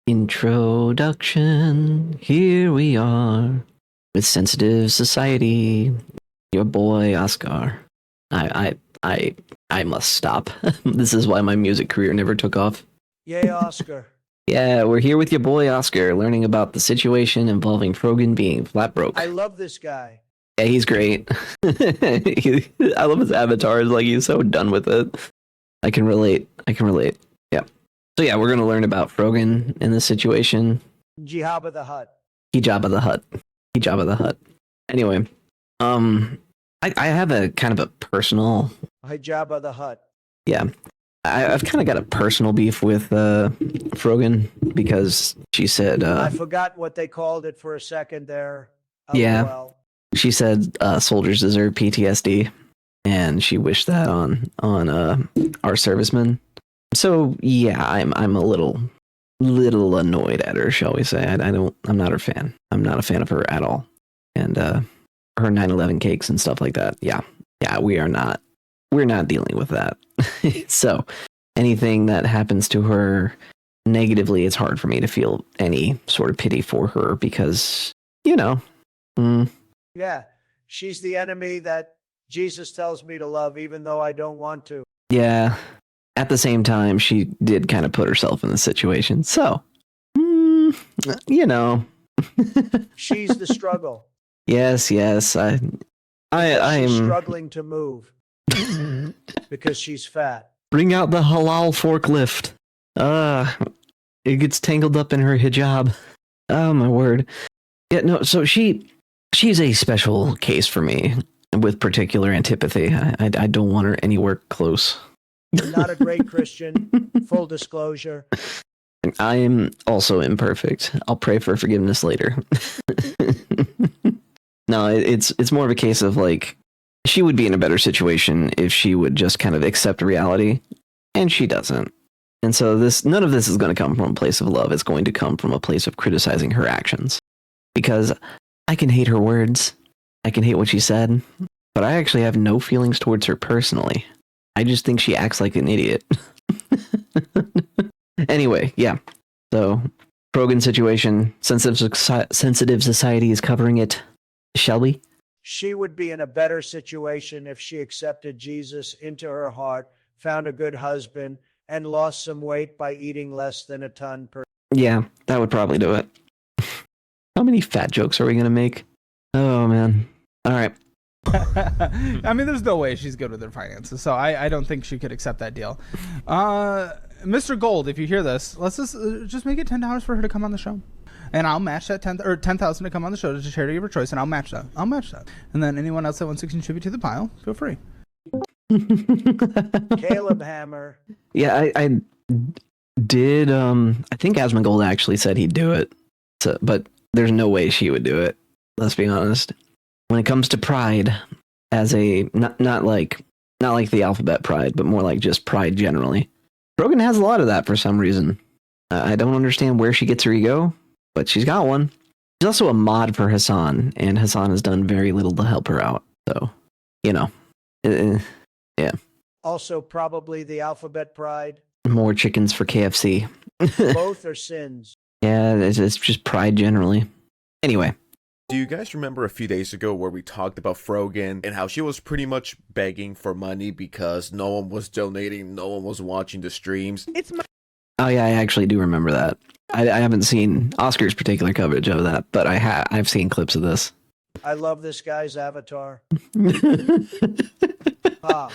Introduction. Here we are with Sensitive Society. Your boy Oscar. I must stop. This is why my music career never took off. Yay, Oscar. Yeah, we're here with your boy Oscar, learning about the situation involving Frogan being flat broke. I love this guy. Yeah, he's great. I love his avatar. It's like he's so done with it. I can relate. Yeah. So yeah, we're gonna learn about Frogan in this situation. Jabba the Hutt. Jabba the Hutt. Anyway, I have a kind of a personal. Hi, Jabba the Hutt. Yeah, I've kind of got a personal beef with Frogan because she said. I forgot what they called it for a second there. Yeah. Well. She said soldiers deserve PTSD, and she wished that on our servicemen. So yeah, I'm a little annoyed at her, shall we say? I'm not her fan. I'm not a fan of her at all, and her 9/11 cakes and stuff like that. Yeah, we're not dealing with that. So anything that happens to her negatively, it's hard for me to feel any sort of pity for her because Yeah, she's the enemy that Jesus tells me to love, even though I don't want to. Yeah. At the same time, she did kind of put herself in the situation. So, She's the struggle. Yes. She's I'm struggling to move because she's fat. Bring out the halal forklift. It gets tangled up in her hijab. Oh my word. Yeah, no. So she's a special case for me with particular antipathy. I don't want her anywhere close. You're not a great Christian. Full disclosure. I am also imperfect. I'll pray for forgiveness later. No, it's more of a case of like she would be in a better situation if she would just kind of accept reality, and she doesn't. And so none of this is going to come from a place of love. It's going to come from a place of criticizing her actions. Because I can hate her words. I can hate what she said, but I actually have no feelings towards her personally. I just think she acts like an idiot. Anyway, yeah. So, Frogan situation, sensitive society is covering it. Shall we? She would be in a better situation if she accepted Jesus into her heart, found a good husband, and lost some weight by eating less than a ton per. Yeah, that would probably do it. How many fat jokes are we going to make? Oh, man. All right. I mean, there's no way she's good with her finances, so I don't think she could accept that deal. Mr. Gold, if you hear this, let's just make it $10 for her to come on the show, and I'll match that 10,000 to come on the show to charity of her choice, and I'll match that. And then anyone else that wants to contribute to the pile, feel free. Caleb Hammer. Yeah, I did. I think Asmongold actually said he'd do it, but there's no way she would do it. Let's be honest. When it comes to pride, as a not like the alphabet pride, but more like just pride generally, Frogan has a lot of that for some reason. I don't understand where she gets her ego, but she's got one. She's also a mod for Hassan, and Hassan has done very little to help her out. So, yeah. Also, probably the alphabet pride. More chickens for KFC. Both are sins. Yeah, it's just pride generally. Anyway. Do you guys remember a few days ago where we talked about Frogan and how she was pretty much begging for money because no one was donating, no one was watching the streams? Oh yeah, I actually do remember that. I haven't seen Oscar's particular coverage of that, but I've seen clips of this. I love this guy's avatar. Oh,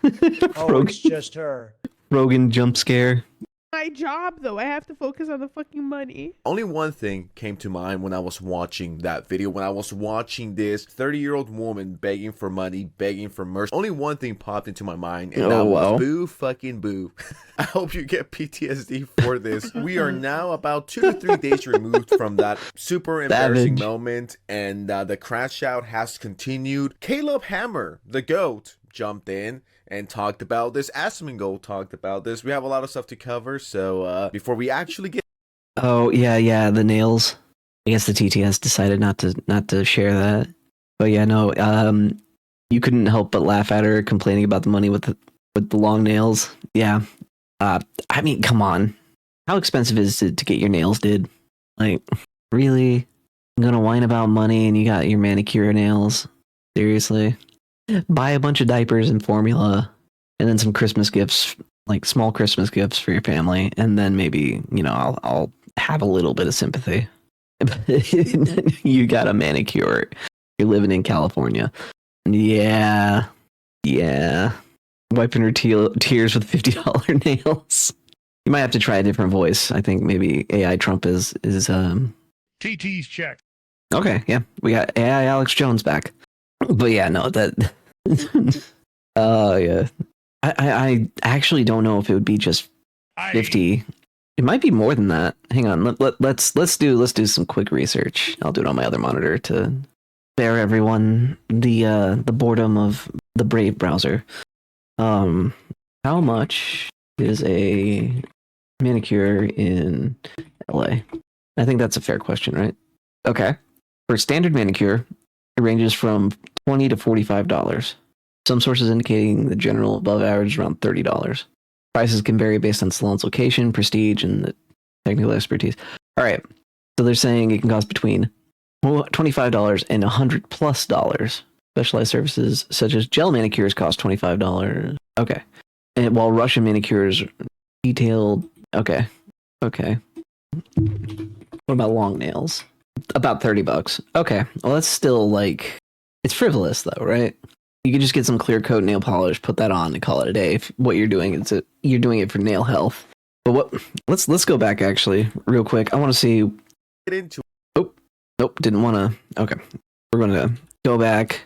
it's just her. Frogan jump scare. My job, though. I have to focus on the fucking money. Only one thing came to mind when I was watching that video, when I was watching this 30-year-old woman begging for money, begging for mercy. Only one thing popped into my mind, and that was boo fucking boo. I hope you get PTSD for this. We are now about 2 to 3 days removed from that super embarrassing moment, and the crash out has continued. Caleb Hammer, the GOAT, jumped in and talked about this. Asmongold talked about this. We have a lot of stuff to cover, so before we actually get... Oh, yeah, the nails. I guess the TTS decided not to share that. But yeah, no, you couldn't help but laugh at her complaining about the money with the long nails. Yeah. I mean, come on. how expensive is it to get your nails did? Like, really? I'm gonna whine about money and you got your manicure nails? Seriously? Buy a bunch of diapers and formula and then some Christmas gifts, like small Christmas gifts for your family, and then maybe, I'll have a little bit of sympathy. You got a manicure. You're living in California. Yeah. Wiping her tears with $50 nails. You might have to try a different voice. I think maybe AI Trump is TT's check. Okay, yeah. We got AI Alex Jones back. But yeah, no, that yeah. I actually don't know if it would be just 50. It might be more than that. Hang on. Let's do some quick research. I'll do it on my other monitor to spare everyone the boredom of the Brave browser. How much is a manicure in LA? I think that's a fair question, right? Okay. For a standard manicure, it ranges from $20 to $45. Some sources indicating the general above average is around $30. Prices can vary based on salon's location, prestige, and the technical expertise. All right. So they're saying it can cost between $25 and $100+. Specialized services such as gel manicures cost $25. Okay. And while Russian manicures detailed. Okay. What about long nails? About $30. Okay. Well, that's still like, it's frivolous though, right? You can just get some clear coat nail polish, put that on, and call it a day. If what you're doing is you're doing it for nail health. But let's go back actually real quick. I want to see. Get into. Nope. Didn't want to. Okay. We're gonna go back.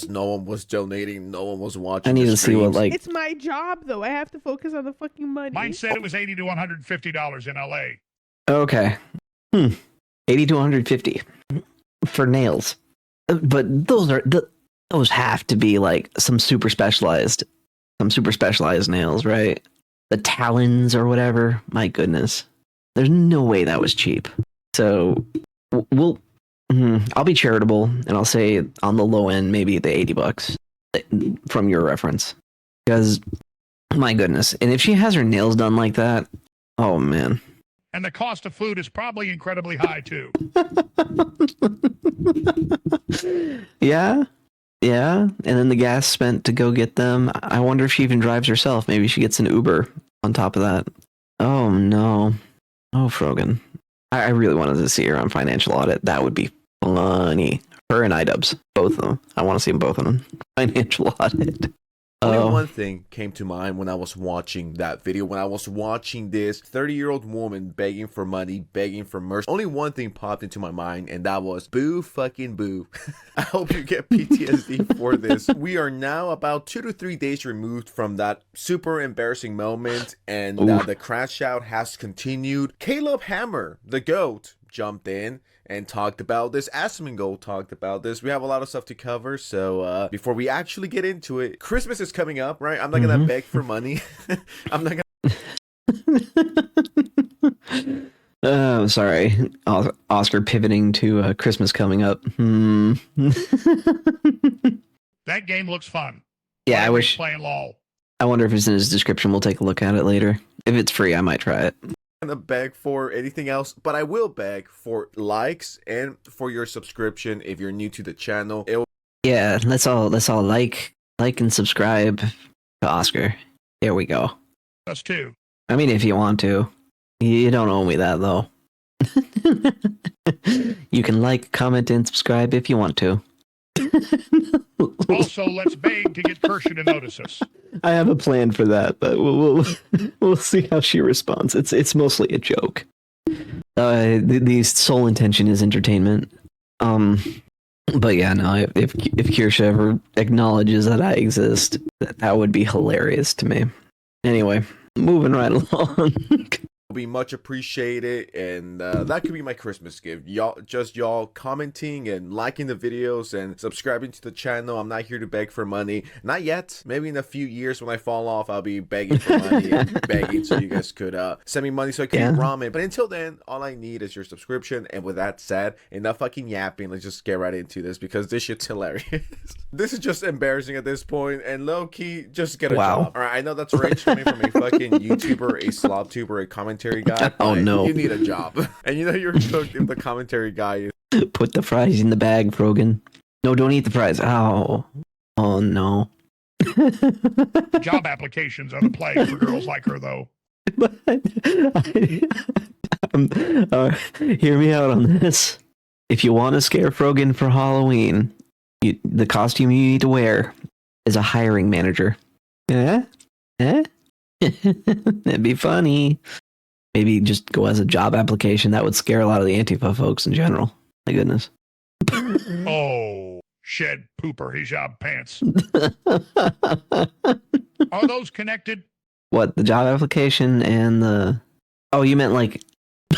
No one was donating. No one was watching. I need to see what like. It's my job though. I have to focus on the fucking money. Mine said it was $80 to $150 in LA. Okay. 80 to 150 for nails. But those have to be like some super specialized nails, right? The talons or whatever. My goodness. There's no way that was cheap. So I'll be charitable and I'll say on the low end, maybe the $80 from your reference. Because my goodness. And if she has her nails done like that, oh man. And the cost of food is probably incredibly high too. Yeah. And then the gas spent to go get them. I wonder if she even drives herself. Maybe she gets an Uber on top of that. Oh no. Oh, Frogan. I really wanted to see her on Financial Audit. That would be funny. Her and iDubbbz, both of them. I want to see them both on Financial Audit. Only one thing came to mind when I was watching that video, when I was watching this 30-year-old woman begging for money, begging for mercy. Only one thing popped into my mind, and that was boo fucking boo. I hope you get PTSD for this. We are now about 2 to 3 days removed from that super embarrassing moment, and the crash out has continued. Caleb Hammer, the GOAT, jumped in and talked about this. Asmongold talked about this. We have a lot of stuff to cover, so before we actually get into it, Christmas is coming up, right? I'm not gonna beg for money. I'm not gonna sorry, Oscar pivoting to Christmas coming up. That game looks fun. Yeah, I wish playing LOL. I wonder if it's in his description. We'll take a look at it later. If it's free, I might try it. Gonna beg for anything else, but I will beg for likes and for your subscription if you're new to the channel. Yeah, let's all like and subscribe to Oscar. There we go. Us too. I mean, if you want to. You don't owe me that though. You can like, comment, and subscribe if you want to. Also, let's beg to get Kersha to notice us. I have a plan for that, but we'll see how she responds. It's mostly a joke. The sole intention is entertainment. But yeah, no. If Kersha ever acknowledges that I exist, that would be hilarious to me. Anyway, moving right along. Be much appreciated, and that could be my Christmas gift. Y'all commenting and liking the videos and subscribing to the channel. I'm not here to beg for money, not yet. Maybe in a few years when I fall off, I'll be begging for money and begging so you guys could send me money so I can eat ramen. But until then, all I need is your subscription. And with that said, enough fucking yapping. Let's just get right into this because this shit's hilarious. This is just embarrassing at this point, and low key, just get a job. All right, I know that's rage coming from a fucking YouTuber, a slob tuber, a commentator commentary guy. Oh, but no. You need a job. And you know you're cooked if the commentary guy is. Put the fries in the bag, Frogan. No, don't eat the fries. Oh. Oh, no. Job applications are the plague for girls like her, though. But hear me out on this. If you want to scare Frogan for Halloween, the costume you need to wear is a hiring manager. Eh? That'd be funny. Maybe just go as a job application. That would scare a lot of the Antifa folks in general. My goodness. Oh, shed pooper hijab pants. Are those connected? What, the job application and the... Oh, you meant like...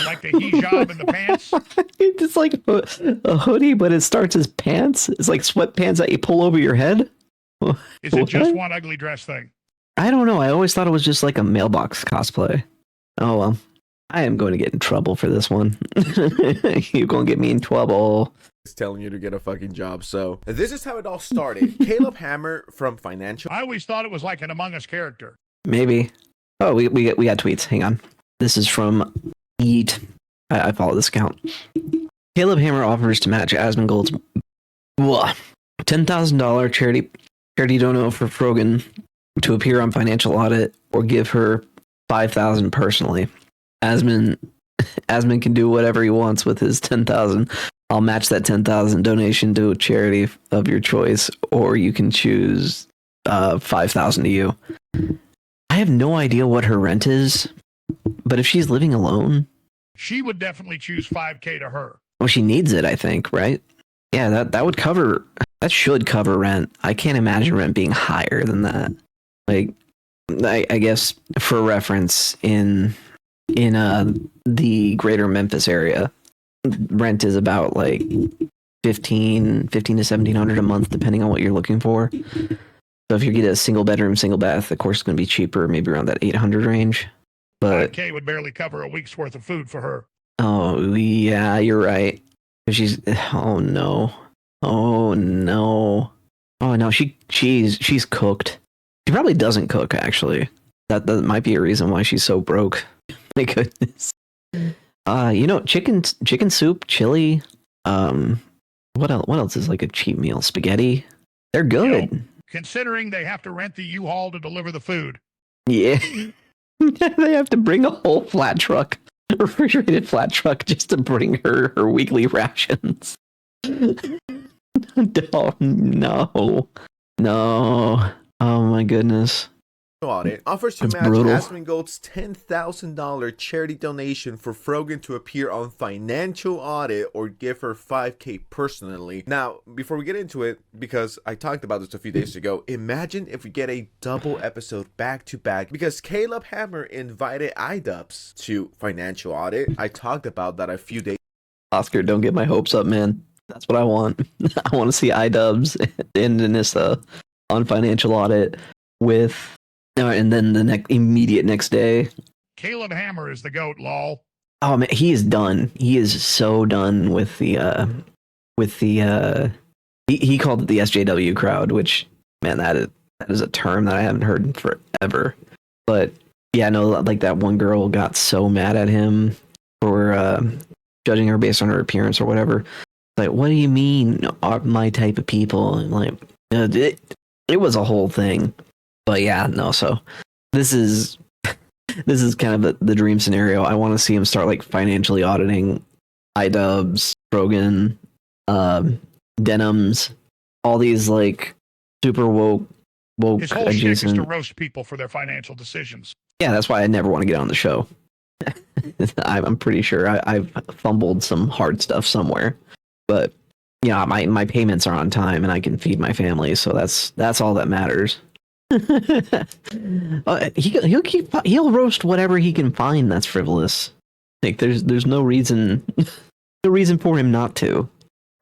Like the hijab and the pants? It's like a hoodie, but it starts as pants. It's like sweatpants that you pull over your head. Is it just one ugly dress thing? I don't know. I always thought it was just like a mailbox cosplay. Oh, well. I am going to get in trouble for this one. You're going to get me in trouble. It's telling you to get a fucking job. So this is how it all started. Caleb Hammer from Financial. I always thought it was like an Among Us character. Maybe. Oh, we got tweets. Hang on. This is from Eat. I follow this account. Caleb Hammer offers to match Asmongold's $10,000 charity dono for Frogan to appear on Financial Audit or give her $5,000 personally. Asmon can do whatever he wants with his $10,000. I'll match that $10,000 donation to a charity of your choice, or you can choose $5,000 to you. I have no idea what her rent is, but if she's living alone, She would definitely choose $5K to her. well, she needs it, I think, right? Yeah, that would cover. That should cover rent. I can't imagine rent being higher than that. Like, I guess for reference, in the greater Memphis area, rent is about like $15 to $1,700 a month, depending on what you're looking for. So if you get a single bedroom, single bath, of course, it's going to be cheaper, maybe around that 800 range. But 5K would barely cover a week's worth of food for her. oh yeah, you're right. She's oh no, she's cooked. She probably doesn't cook, actually. That might be a reason why she's so broke. My goodness. Chicken soup, chili. What else is like a cheap meal? Spaghetti. They're good. Considering they have to rent the U-Haul to deliver the food. Yeah. They have to bring a whole flat truck, a refrigerated flat truck, just to bring her weekly rations. Oh, no. Oh my goodness. Audit offers to That's match brutal. Asmongold's $10,000 charity donation for Frogan to appear on Financial Audit or give her $5K personally. Now, before we get into it, because I talked about this a few days ago, imagine if we get a double episode back to back, because Caleb Hammer invited iDubbbz to Financial Audit. I talked about that a few days. Oscar, don't get my hopes up, man. That's what I want. I want to see iDubbbz and Anissa on Financial Audit with, and then the immediate next day. Caleb Hammer is the GOAT, lol. Oh man, he is done. He is so done with the he called it the SJW crowd, which, man, that is a term that I haven't heard in forever. But yeah, no, like that one girl got so mad at him for judging her based on her appearance or whatever. Like, what do you mean are my type of people? And like, it was a whole thing. But yeah, no. So this is kind of the dream scenario. I want to see him start like financially auditing iDubbbz, Frogan, Denims, all these like super woke His whole shtick is adjacent. to roast people for their financial decisions. Yeah, that's why I never want to get on the show. I'm pretty sure I've fumbled some hard stuff somewhere, but yeah, my payments are on time and I can feed my family, so that's all that matters. He'll roast whatever he can find that's frivolous. Like there's no reason for him not to.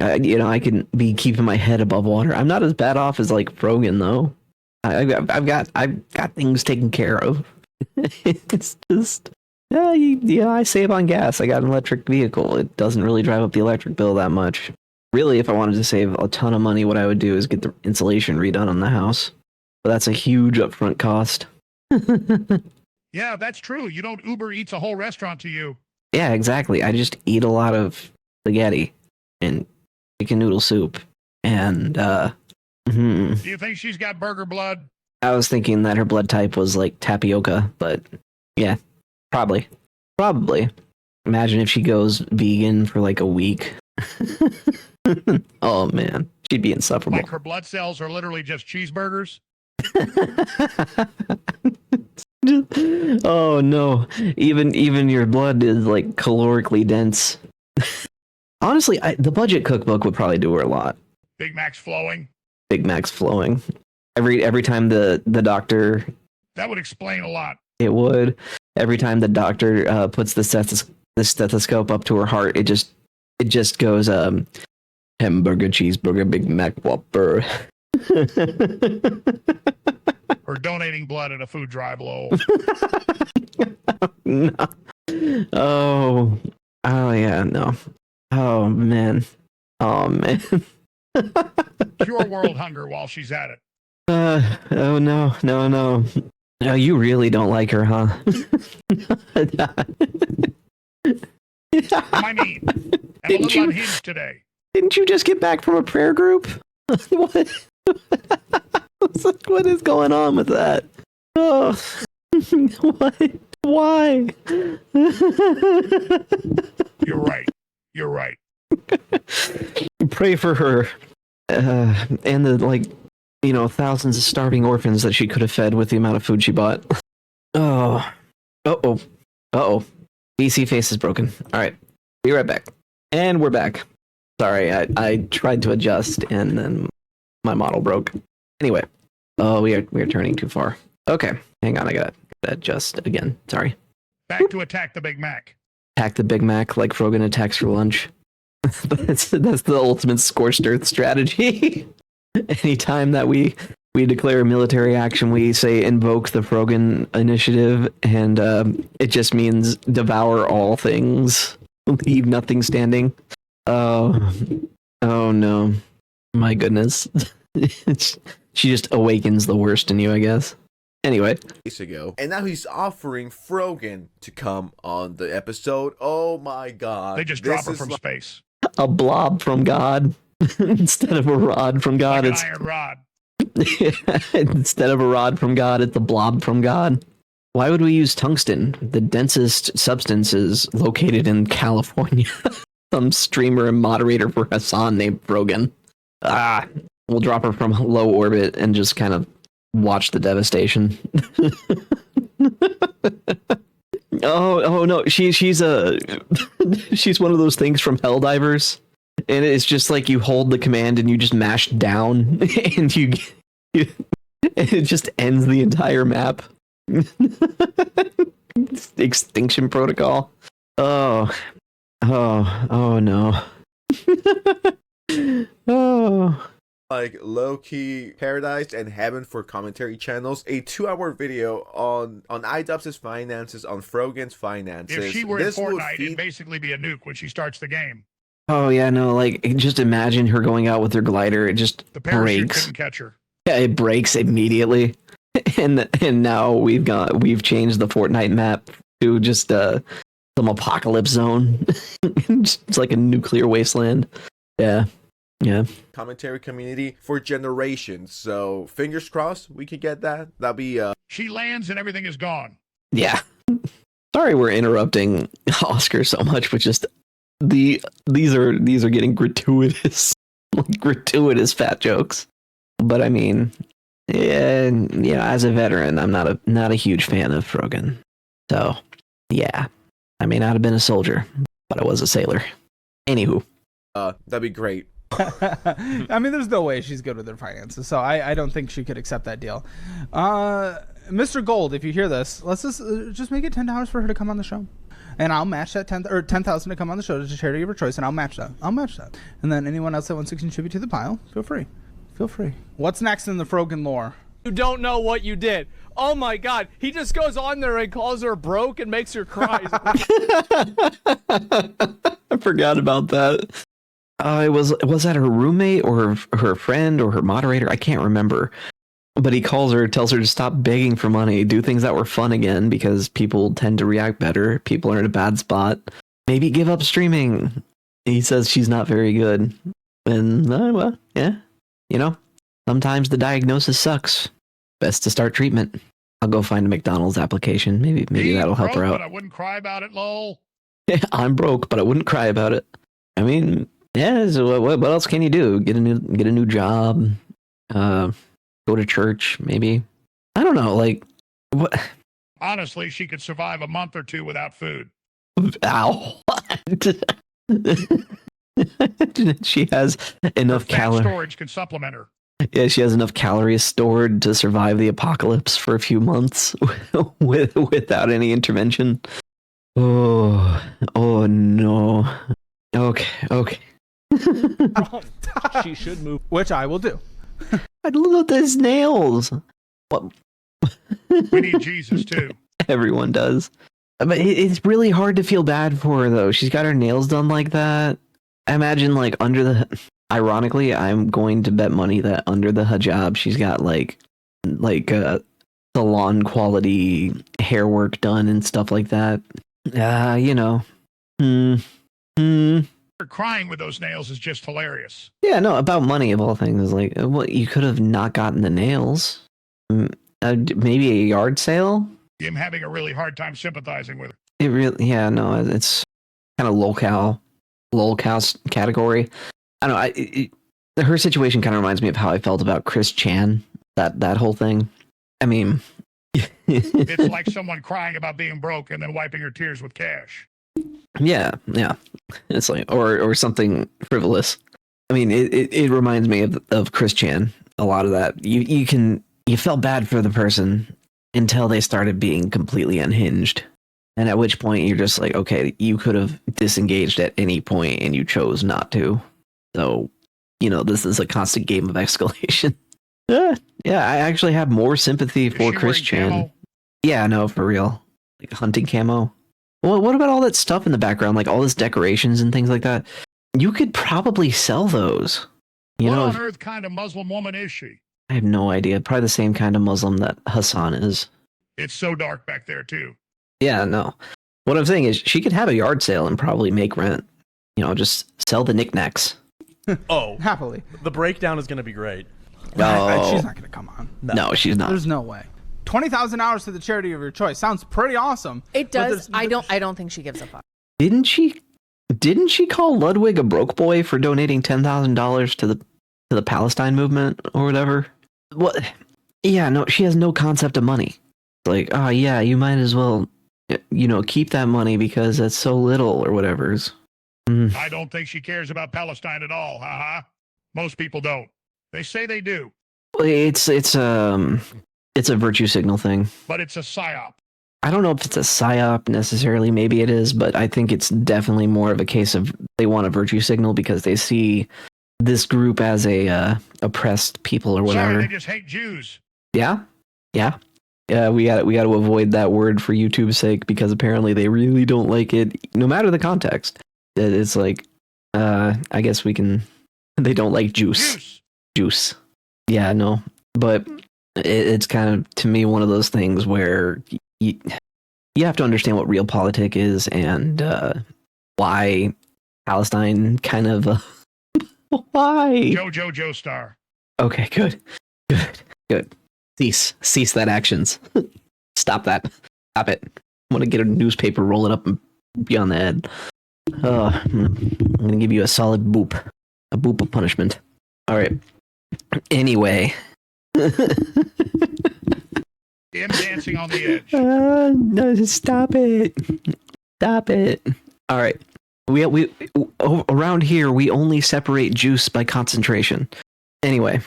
I can be keeping my head above water. I'm not as bad off as like Frogan though. I've got things taken care of. It's just I save on gas. I got an electric vehicle. It doesn't really drive up the electric bill that much. Really, if I wanted to save a ton of money, what I would do is get the insulation redone on the house. But that's a huge upfront cost. Yeah, Yeah, that's true. You don't Uber Eats a whole restaurant to you. Yeah, exactly. I just eat a lot of spaghetti and chicken noodle soup. And Do you think she's got burger blood? I was thinking that her blood type was like tapioca, but yeah, probably. Probably. Imagine if she goes vegan for like a week. Oh man, she'd be insufferable. Like her blood cells are literally just cheeseburgers? Oh no, even your blood is like calorically dense. Honestly, the budget cookbook would probably do her a lot. Big Mac's flowing? Big Mac's flowing. Every time the doctor... That would explain a lot. It would. Every time the doctor puts the stethoscope up to her heart, it just goes hamburger, cheeseburger, Big Mac, Whopper. Or donating blood at a food drive low. No. Oh yeah, no. Oh man. Cure world hunger while she's at it. Oh no. No, you really don't like her, huh? I mean, I'm a little unhinged today. Didn't you just get back from a prayer group? What? What is going on with that? Oh, what? Why? You're right. Pray for her and the thousands of starving orphans that she could have fed with the amount of food she bought. Oh. DC face is broken. All right, be right back. And we're back. Sorry, I tried to adjust and then my model broke. Anyway, we are turning too far. Okay, hang on, I gotta adjust again. Sorry. Back to attack the Big Mac. Attack the Big Mac like Frogan attacks for lunch. That's the ultimate scorched earth strategy. Anytime that we declare military action, we say invoke the Frogan initiative, and it just means devour all things, leave nothing standing. Oh no, my goodness. She just awakens the worst in you, I guess. Anyway. Days ago, and now he's offering Frogan to come on the episode. Oh my god. They just drop her from space. A blob from God instead of a rod from God. Like it's an iron rod. Instead of a rod from God, it's a blob from God. Why would we use tungsten? The densest substance is located in California. Some streamer and moderator for Hassan named Frogan. We'll drop her from low orbit and just kind of watch the devastation. Oh no, she's one of those things from Helldivers, and it's just like you hold the command and you just mash down, and you and it just ends the entire map. Extinction protocol. Oh no. Oh. Like low-key paradise and heaven for commentary channels. A 2-hour video on iDubbbz's finances, on Frogan's finances. If she were in Fortnite, it'd basically be a nuke when she starts the game. Oh yeah, no, like just imagine her going out with her glider. It just The parachute breaks. couldn't catch her. Yeah, it breaks immediately. And now we've changed the Fortnite map to just some apocalypse zone. It's like a nuclear wasteland. Yeah. Commentary community for generations. So fingers crossed we could get that. That'll be She lands and everything is gone. Yeah. Sorry we're interrupting Oscar so much, but just these are getting gratuitous, like gratuitous fat jokes. But I mean, yeah, as a veteran, I'm not a huge fan of Frogan. So yeah, I may not have been a soldier, but I was a sailor. Anywho, that'd be great. I mean, there's no way she's good with her finances, so I don't think she could accept that deal. Mr. Gold, if you hear this, let's just make it $10 for her to come on the show, and I'll match that 10,000 to come on the show to charity of her choice, and I'll match that. And then anyone else that wants to contribute to the pile, feel free. What's next in the Frogan lore? You don't know what you did. Oh my god, he just goes on there and calls her broke and makes her cry. I forgot about that. Was that her roommate or her friend or her moderator? I can't remember. But he calls her, tells her to stop begging for money, do things that were fun again, because people tend to react better. People are in a bad spot. Maybe give up streaming. He says she's not very good. And, well, yeah. You know, sometimes the diagnosis sucks. Best to start treatment. I'll go find a McDonald's application. Maybe that'll help her out. But I wouldn't cry about it, lol. I'm broke, but I wouldn't cry about it. I mean, yeah, so what else can you do? Get a new job. Go to church, maybe. I don't know, like, what? Honestly, she could survive a month or two without food. Ow. She has enough Fat calories. storage can supplement her. Yeah, she has enough calories stored to survive the apocalypse for a few months without any intervention. Oh no. Okay. She should move. Which I will do. I love those nails. What? We need Jesus too. Everyone does. But it's really hard to feel bad for her, though. She's got her nails done like that. I imagine, like, under the... Ironically, I'm going to bet money that under the hijab, she's got, like salon quality hair work done and stuff like that. You know. Her crying with those nails is just hilarious. Yeah, no, about money of all things. Like, well, you could have not gotten the nails. Maybe a yard sale? I'm having a really hard time sympathizing with her. It really, yeah, no, it's kind of lolcow category. I don't know. Her situation kind of reminds me of how I felt about Chris Chan. That whole thing. I mean, It's like someone crying about being broke and then wiping her tears with cash. Yeah. It's like or something frivolous. I mean, it reminds me of Chris Chan. A lot of that. You felt bad for the person until they started being completely unhinged. And at which point you're just like, okay, you could have disengaged at any point and you chose not to. So, you know, this is a constant game of escalation. Yeah, I actually have more sympathy for Chris Chan. Camo? Yeah, no, for real. Like hunting camo. Well, what about all that stuff in the background, like all this decorations and things like that? You could probably sell those. You What know, on earth kind of Muslim woman is she? I have no idea. Probably the same kind of Muslim that Hassan is. It's so dark back there too. Yeah, no. What I'm saying is she could have a yard sale and probably make rent. You know, just sell the knickknacks. Oh, Happily. the breakdown is going to be great. No, She's not going to come on. no, she's not. There's no way. $20,000 to the charity of your choice sounds pretty awesome. It But does. there's- I don't think she gives a fuck. Didn't she call Ludwig a broke boy for donating $10,000 to the Palestine movement or whatever? What? Yeah, no, she has no concept of money. Like, oh yeah, you might as well, you know, keep that money because it's so little or whatever. I don't think she cares about Palestine at all. Most people don't. They say they do, It's a virtue signal thing. but it's a psyop. I don't know if it's a psyop necessarily. Maybe it is, but I think it's definitely more of a case of they want a virtue signal because they see this group as a oppressed people or whatever. Sorry, they just hate Jews. Yeah. We got to avoid that word for YouTube's sake because apparently they really don't like it, no matter the context. It's like, I guess we can. They don't like juice. Yeah, no, but it's kind of, to me, one of those things where you have to understand what realpolitik is and why Palestine kind of why. Jojo Joestar. Okay, good. Cease that actions. Stop that. Stop it. I'm gonna get a newspaper, roll it up, and be on the head. I'm gonna give you a solid boop. A boop of punishment. All right. Anyway. Him dancing on the edge. No, stop it. Stop it. All right. We around here we only separate juice by concentration. Anyway.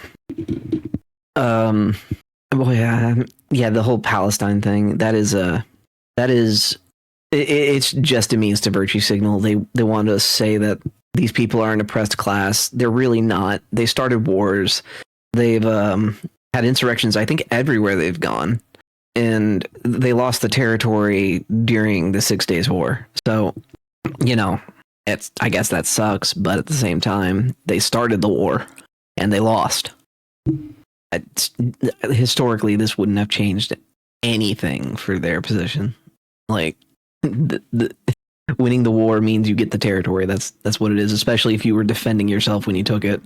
Well, yeah, the whole Palestine thing, it's just a means to virtue signal. They want to say that these people are an oppressed class. They're really not. They started wars. They've had insurrections, I think, everywhere they've gone. And they lost the territory during the 6 Days War. So, you know, I guess that sucks, but at the same time, they started the war and they lost. historically, this wouldn't have changed anything for their position. Like, winning the war means you get the territory. That's what it is, especially if you were defending yourself when you took it.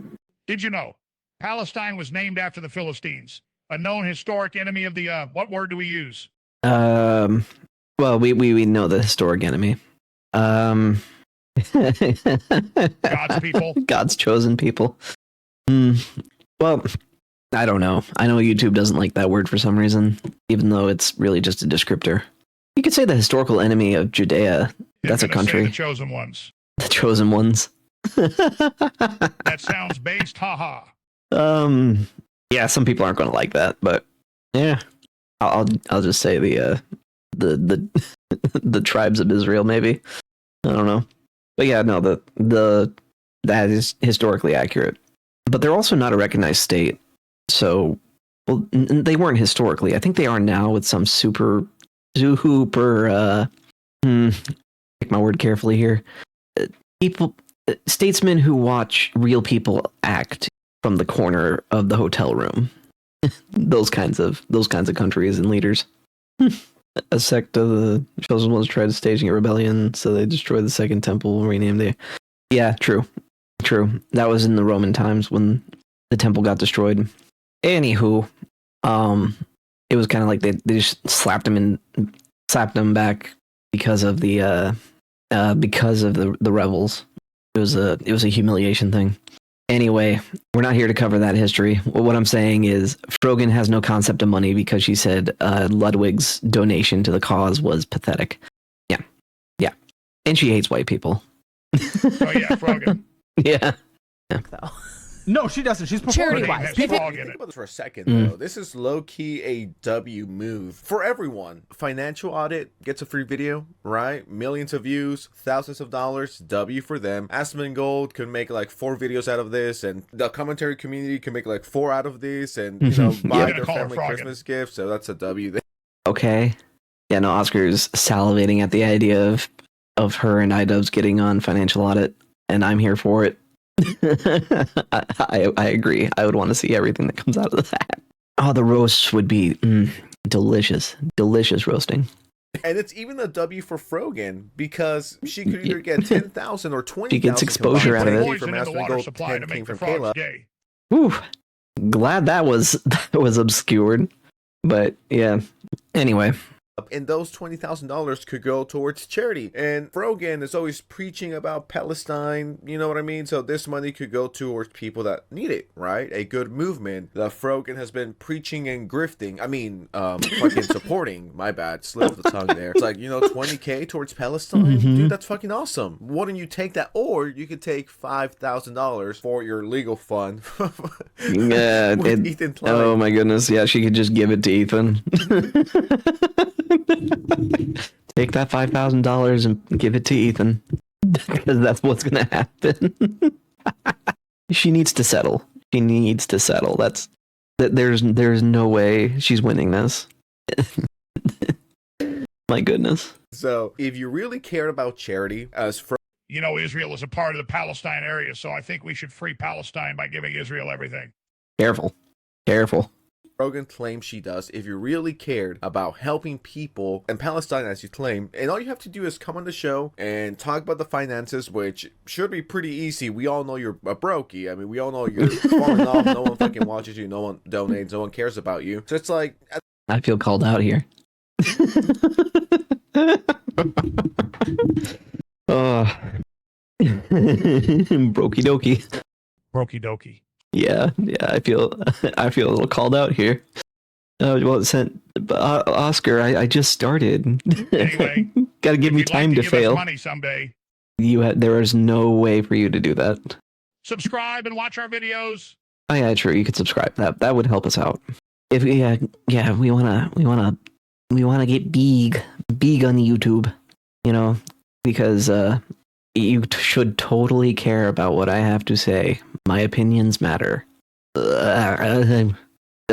Did you know Palestine was named after the Philistines, a known historic enemy of the, what word do we use? Well, we know the historic enemy. God's people. God's chosen people. Well, I don't know. I know YouTube doesn't like that word for some reason, even though it's really just a descriptor. You could say the historical enemy of Judea. That's a country. The chosen ones. The chosen ones. That sounds based, haha. Yeah, some people aren't going to like that, but yeah, I'll just say the the tribes of Israel, maybe. I don't know, but yeah, no, that is historically accurate, but they're also not a recognized state. So, well, they weren't historically. I think they are now with some super. Pick my word carefully here. Statesmen who watch real people act from the corner of the hotel room. those kinds of countries and leaders. A sect of the chosen ones tried staging a rebellion, so they destroyed the second temple and renamed it. Yeah, true. That was in the Roman times when the temple got destroyed. Anywho, it was kind of like they just slapped him back because of the rebels. It was a humiliation thing. Anyway, we're not here to cover that history. What I'm saying is Frogan has no concept of money because she said Ludwig's donation to the cause was pathetic. Yeah, and she hates white people. Oh yeah, Frogan. Yeah. Though. No, she doesn't. She's Charity performing. wise. Think Think about this for a second, though. This is low-key a W move for everyone. Financial Audit gets a free video, right? Millions of views, thousands of dollars, W for them. Asmongold can make like 4 videos out of this, and the commentary community can make like 4 out of this, and buy Yeah. their Call her family Frogan. Christmas gift. So that's a W there. Okay. Yeah, no, Oscar's salivating at the idea of her and iDubbbz getting on Financial Audit, and I'm here for it. I agree. I would want to see everything that comes out of that. Oh, the roasts would be delicious roasting. And it's even a W for Frogan because she could either get 10,000 or 20,000. She gets exposure out of it. Poison in the water supply to make the frogs gay. Whew. Glad that was obscured. But yeah. Anyway. And those $20,000 could go towards charity. And Frogan is always preaching about Palestine, you know what I mean? So this money could go towards people that need it, right? A good movement that Frogan has been preaching and grifting. I mean, fucking supporting. My bad, slip of the tongue there. It's like, $20K towards Palestine? Dude, that's fucking awesome. Why don't you take that? Or you could take $5,000 for your legal fund. Yeah. Ethan Klein. Oh my goodness. Yeah, she could just give it to Ethan. Take that $5,000 and give it to Ethan, because that's what's gonna happen. She needs to settle. There's no way she's winning this. My goodness. So if you really cared about charity, as Israel is a part of the Palestine area, so I think we should free Palestine by giving Israel everything. Careful. Frogan claims she does, if you really cared about helping people in Palestine, as you claim, and all you have to do is come on the show and talk about the finances, which should be pretty easy. We all know you're a brokey. I mean, we all know you're falling off. No one fucking watches you. No one donates. No one cares about you. So it's like, I feel called out here. Oh, brokey dokey. Brokey dokey. Yeah, I feel a little called out here. Oscar, I just started. Anyway, gotta give me you'd time like to give us fail. money someday. There is no way for you to do that. Subscribe and watch our videos. Oh yeah, true. You could subscribe. That would help us out. If we wanna get big on YouTube, because you should totally care about what I have to say. My opinions matter.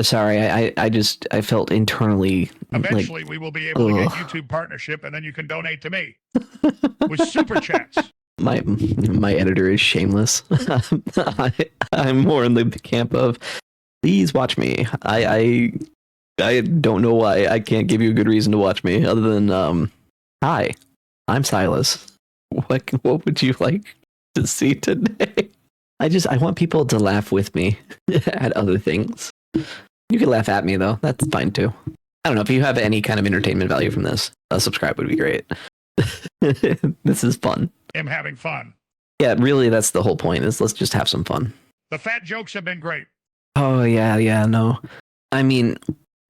Sorry, I felt internally Eventually, we will be able to get YouTube partnership, and then you can donate to me with super chats. My editor is shameless. I'm more in the camp of Please watch me. I don't know why I can't give you a good reason to watch me other than hi, I'm Silas. What would you like to see today? I want people to laugh with me at other things. You can laugh at me though. That's fine too. I don't know if you have any kind of entertainment value from this. A subscribe would be great. This is fun. I'm having fun. Yeah, really, that's the whole point. Is let's just have some fun. The fat jokes have been great. Oh yeah, no. I mean,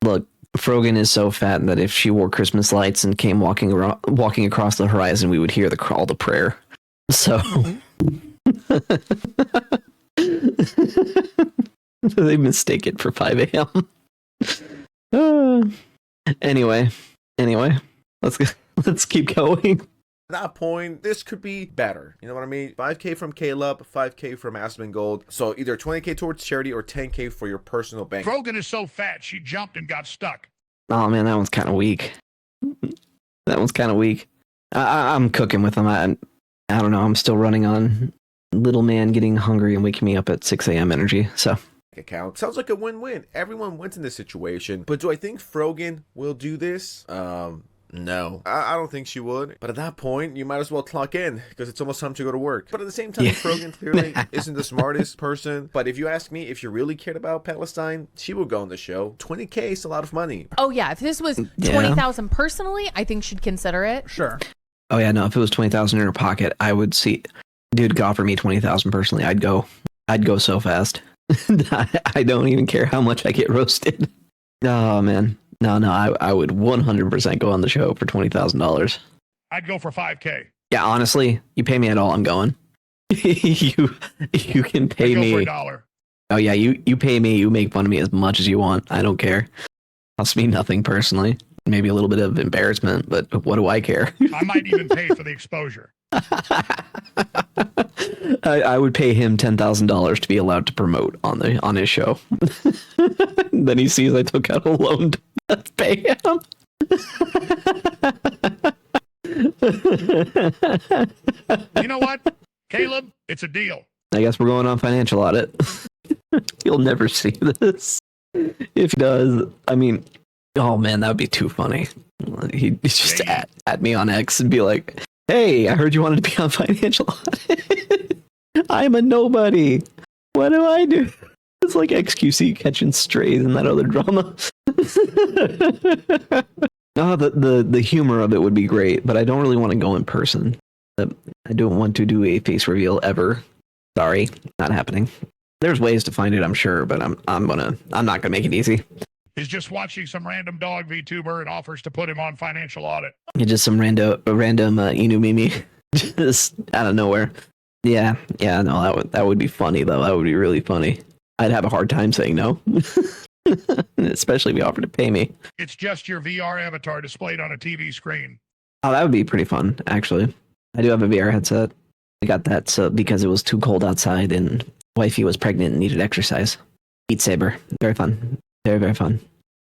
look, Frogan is so fat that if she wore Christmas lights and came walking across the horizon, we would hear the call to prayer. So they mistake it for 5 a.m. Anyway, let's keep going. At that point, this could be better. You know what I mean? 5K from Caleb, 5K from Aspen Gold. So either 20K towards charity or 10K for your personal bank. Frogan is so fat, she jumped and got stuck. Oh man, that one's kind of weak. I'm cooking with them. I don't know. I'm still running on little man getting hungry and waking me up at 6 a.m. energy. So Account. Sounds like a win-win. Everyone wins in this situation. But do I think Frogan will do this? No, I don't think she would. But at that point, you might as well clock in because it's almost time to go to work. But at the same time, Frogan clearly isn't the smartest person. But if you ask me, if she really cared about Palestine, she would go on the show. 20K is a lot of money. Oh yeah, if this was 20,000 personally, I think she'd consider it. Sure. Oh yeah, no. If it was 20,000 in her pocket, I would see. Dude, go offer me 20,000 personally. I'd go so fast. I don't even care how much I get roasted. Oh man. No, I would 100% go on the show for $20,000. I'd go for 5K. Yeah, honestly, you pay me at all, I'm going. you can pay I'd go me. for $1. Oh yeah, you pay me. You make fun of me as much as you want. I don't care. Costs me nothing personally. Maybe a little bit of embarrassment, but what do I care? I might even pay for the exposure. I would pay him $10,000 to be allowed to promote on his show. Then he sees I took out a loan to pay him. You know what, Caleb? It's a deal. I guess we're going on financial audit. He'll never see this. If he does, I mean, oh man, that would be too funny. He'd just at me on X and be like, "Hey, I heard you wanted to be on financial audit. I'm a nobody. What do I do?" It's like XQC catching strays and that other drama. Oh, the humor of it would be great, but I don't really want to go in person. I don't want to do a face reveal ever. Sorry, not happening. There's ways to find it, I'm sure, but I'm not gonna make it easy. He's just watching some random dog VTuber and offers to put him on financial audit. Just some random Inu Mimi, just out of nowhere. Yeah, no, that would be funny though. That would be really funny. I'd have a hard time saying no, especially if you offered to pay me. It's just your VR avatar displayed on a TV screen. Oh, that would be pretty fun, actually. I do have a VR headset. I got that so because it was too cold outside and wifey was pregnant and needed exercise. Beat Saber, very fun, very very fun.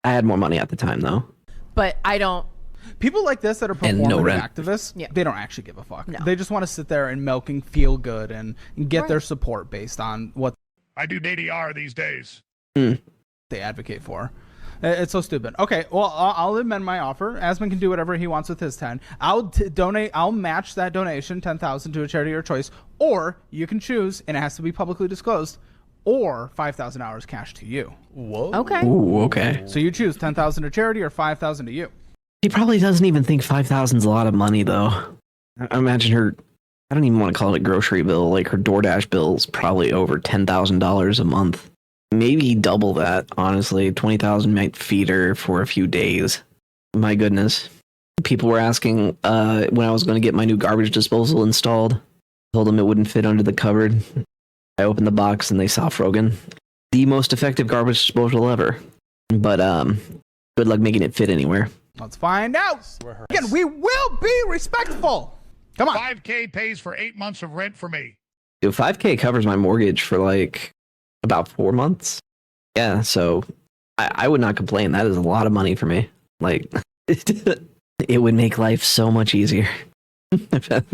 I had more money at the time though. But I don't. People like this that are performative activists, they don't actually give a fuck. No. They just want to sit there and milk and feel good and get their support based on what I do DDR these days. they advocate for. It's so stupid. Okay, well, I'll amend my offer. Asman can do whatever he wants with his 10. I'll donate. I'll match that donation, 10,000 to a charity of your choice, or you can choose, and it has to be publicly disclosed, or 5,000 hours cash to you. Whoa. Okay. Ooh, okay. So you choose 10,000 to charity or 5,000 to you. He probably doesn't even think 5,000 is a lot of money though. I imagine her. I don't even want to call it a grocery bill. Like her DoorDash bill is probably over $10,000 a month. Maybe double that, honestly. 20,000 might feed her for a few days. My goodness. People were asking when I was going to get my new garbage disposal installed. I told them it wouldn't fit under the cupboard. I opened the box and they saw Frogan. The most effective garbage disposal ever. But good luck making it fit anywhere. Let's find out. Again, we will be respectful. Come on. 5K pays for 8 months of rent for me. Dude, 5K covers my mortgage for like about 4 months. Yeah, so I would not complain. That is a lot of money for me. Like, it would make life so much easier. It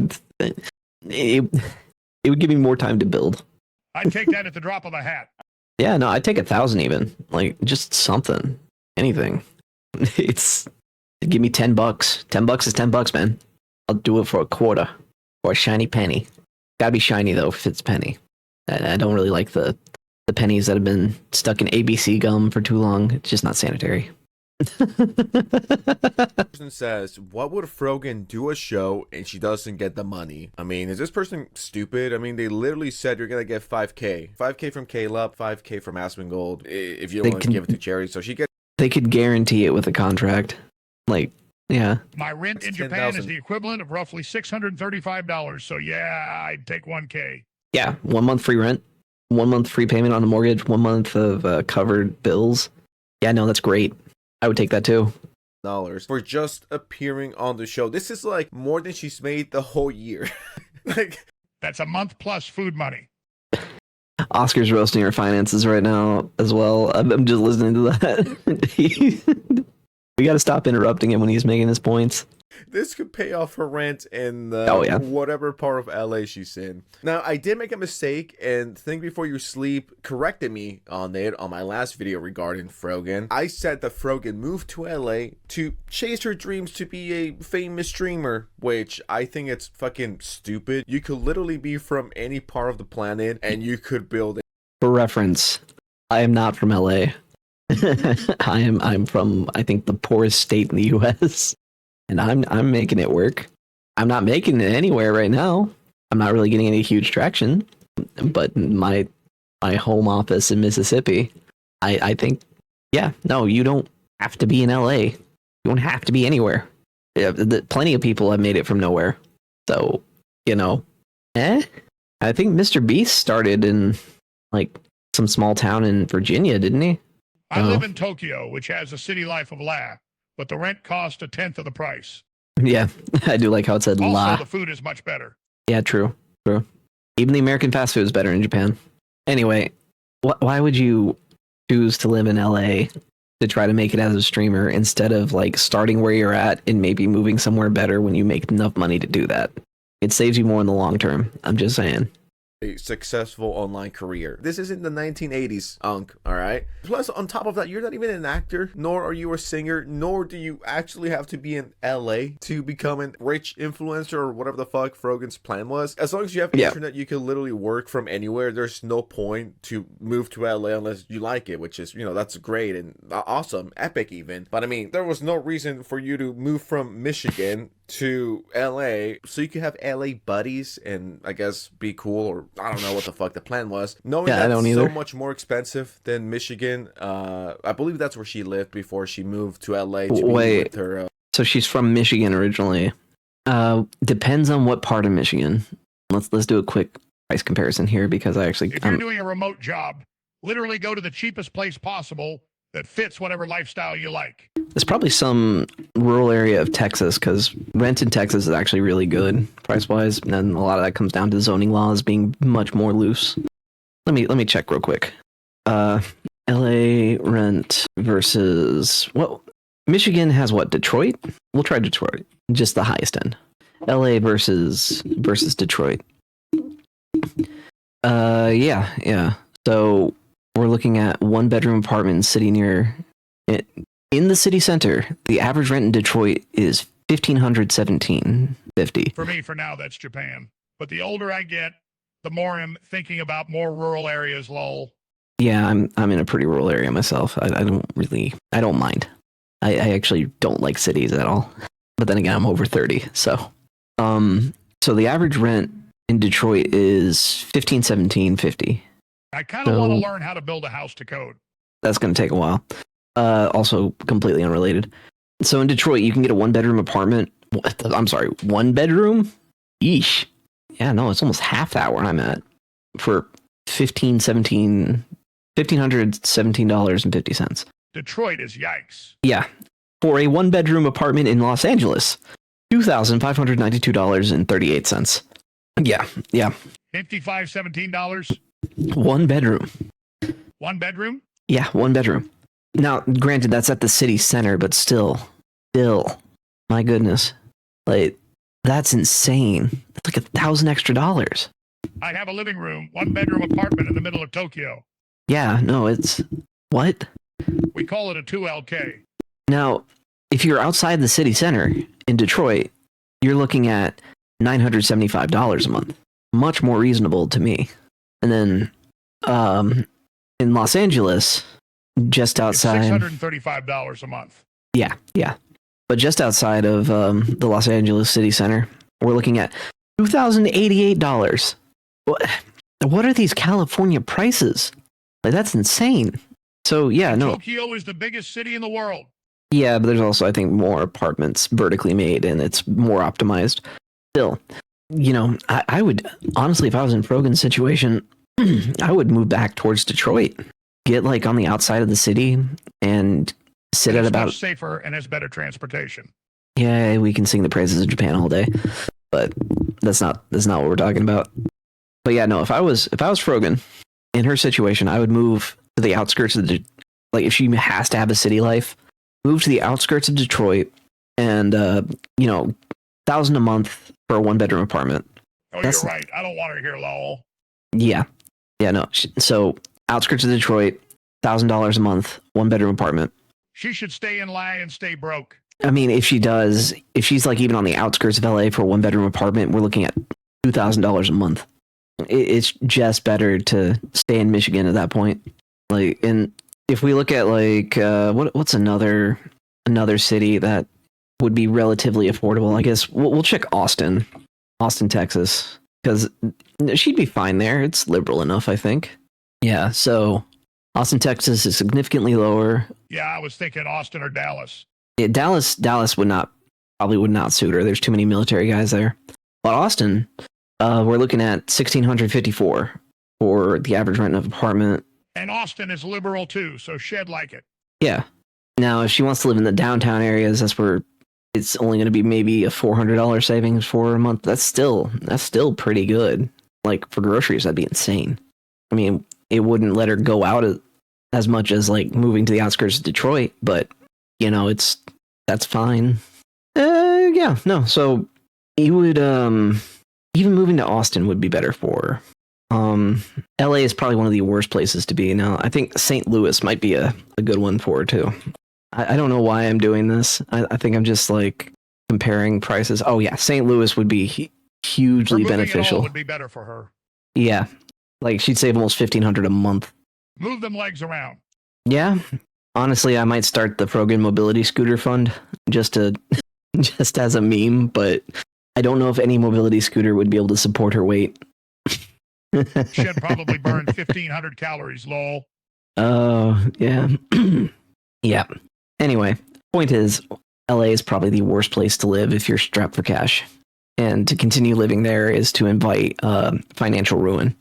would give me more time to build. I'd take that at the drop of a hat. Yeah, no, I'd take 1,000 even. Like, just something. Anything. It's give me $10. $10 is $10, man. I'll do it for a quarter. Or a shiny penny. Gotta be shiny though if it's penny. I don't really like the pennies that have been stuck in ABC gum for too long. It's just not sanitary. Person says, what would Frogan do a show and she doesn't get the money? I mean, is this person stupid? I mean, they literally said you're gonna get 5K. 5K from Caleb, 5K from Asmongold if you don't want to give it to charity. So she gets. They could guarantee it with a contract. Like, yeah. My rent in 10,000. Japan is the equivalent of roughly $635. So yeah, I'd take 1K. Yeah, 1 month free rent, 1 month free payment on the mortgage, 1 month of covered bills. Yeah, no, that's great. I would take that too. For just appearing on the show. This is like more than she's made the whole year. Like, that's a month plus food money. Oscar's roasting her finances right now as well. I'm just listening to that. We got to stop interrupting him when he's making his points. this could pay off her rent in whatever part of LA she's in. Now, I did make a mistake, and Think Before You Sleep corrected me on it on my last video regarding Frogan. I said that Frogan moved to LA to chase her dreams to be a famous streamer, which I think it's fucking stupid. You could literally be from any part of the planet, and you could build. For reference, I am not from LA. I'm from, I think, the poorest state in the US, and I'm making it work. I'm not making it anywhere right now. I'm not really getting any huge traction, but my home office in Mississippi, I think, yeah, no, you don't have to be in LA. You don't have to be anywhere. Yeah, plenty of people have made it from nowhere. So, I think Mr. Beast started in like some small town in Virginia, didn't he? I live in Tokyo, which has a city life of la, but the rent cost 1/10 of the price. Yeah, I do like how it said Also, la. the food is much better. Yeah, true. Even the American fast food is better in Japan. Anyway, why would you choose to live in LA to try to make it as a streamer instead of like starting where you're at and maybe moving somewhere better when you make enough money to do that? It saves you more in the long term. I'm just saying. A successful online career. This isn't the 1980s, Unk, alright? Plus, on top of that, you're not even an actor, nor are you a singer, nor do you actually have to be in LA to become a rich influencer or whatever the fuck Frogan's plan was. As long as you have internet, you can literally work from anywhere. There's no point to move to LA unless you like it, which is, that's great and awesome, epic even. But I mean, there was no reason for you to move from Michigan to LA so you could have LA buddies and I guess be cool, or I don't know what the fuck the plan was. Knowing that's so much more expensive than Michigan. I believe that's where she lived before she moved to LA to be with her. So she's from Michigan originally. Depends on what part of Michigan. Let's do a quick price comparison here because I actually. If you're doing a remote job, literally go to the cheapest place possible that fits whatever lifestyle you like. There's probably some rural area of Texas because rent in Texas is actually really good price wise, and a lot of that comes down to zoning laws being much more loose. Let me check real quick. LA rent versus Michigan has what? Detroit? We'll try Detroit, just the highest end. LA versus Detroit. Yeah. So we're looking at 1-bedroom apartment city near it. In the city center, the average rent in Detroit is $1,517.50. For me, for now, that's Japan. But the older I get, the more I'm thinking about more rural areas, lol. Yeah, I'm in a pretty rural area myself. I don't mind. I actually don't like cities at all. But then again, I'm over 30, so the average rent in Detroit is $1,517.50. I kind of want to learn how to build a house to code. That's going to take a while. Also completely unrelated. So in Detroit, you can get a 1-bedroom apartment. I'm sorry, 1 bedroom? Yeesh. Yeah, no, it's almost half that where I'm at for $1,517.50. Detroit is yikes. Yeah. For a 1-bedroom apartment in Los Angeles, $2,592.38. Yeah. $55.17. 1 bedroom. 1 bedroom? Yeah, 1 bedroom. Now, granted, that's at the city center, but still, my goodness, like that's insane. It's like $1,000 extra. I have a living room, 1-bedroom apartment in the middle of Tokyo. Yeah, no, it's what? We call it a 2LK. Now, if you're outside the city center in Detroit, you're looking at $975 a month. Much more reasonable to me. And then in Los Angeles, just outside, it's $635 a month. Yeah. But just outside of the Los Angeles city center, we're looking at $2,088. What are these California prices? Like, that's insane. So yeah, no. Tokyo is the biggest city in the world. Yeah, but there's also, I think, more apartments vertically made, and it's more optimized. Still, I would honestly, if I was in Frogan's situation, I would move back towards Detroit, get like on the outside of the city, and sit at about much safer and has better transportation. Yeah, we can sing the praises of Japan all day, but that's not what we're talking about. But yeah, no, if I was Frogan in her situation, I would move to the outskirts of like if she has to have a city life, move to the outskirts of Detroit, and $1,000 a month for a 1-bedroom apartment. Oh, you're right. I don't want her here, lol. Yeah, no. So outskirts of Detroit, $1,000 a month, 1-bedroom apartment. She should stay in line and stay broke. I mean, if she's like even on the outskirts of LA for a 1-bedroom apartment, we're looking at $2,000 a month. It's just better to stay in Michigan at that point. Like, and if we look at like what's another city that would be relatively affordable, I guess we'll check Austin, Texas, because she'd be fine there. It's liberal enough, I think. Yeah, so Austin, Texas is significantly lower. Yeah, I was thinking Austin or Dallas. Yeah, Dallas would not suit her. There's too many military guys there. But Austin, we're looking at $1,654 for the average rent of an apartment. And Austin is liberal too, so she'd like it. Yeah. Now, if she wants to live in the downtown areas, that's where it's only going to be maybe a $400 savings for a month. That's still pretty good. Like for groceries, that'd be insane. I mean, it wouldn't let her go out as much as like moving to the outskirts of Detroit, but that's fine. Yeah, no. So you would even moving to Austin would be better for her. LA is probably one of the worst places to be. Now, I think St. Louis might be a good one for her too. I don't know why I'm doing this. I think I'm just like comparing prices. Oh yeah, St. Louis would be hugely beneficial. Would be better for her. Yeah, like she'd save almost $1,500 a month. Move them legs around. Yeah, honestly, I might start the Frogan Mobility Scooter Fund just as a meme, but I don't know if any mobility scooter would be able to support her weight. She'd probably burn 1,500 calories, lol. Oh, yeah. Yeah. Anyway, point is, LA is probably the worst place to live if you're strapped for cash. And to continue living there is to invite financial ruin.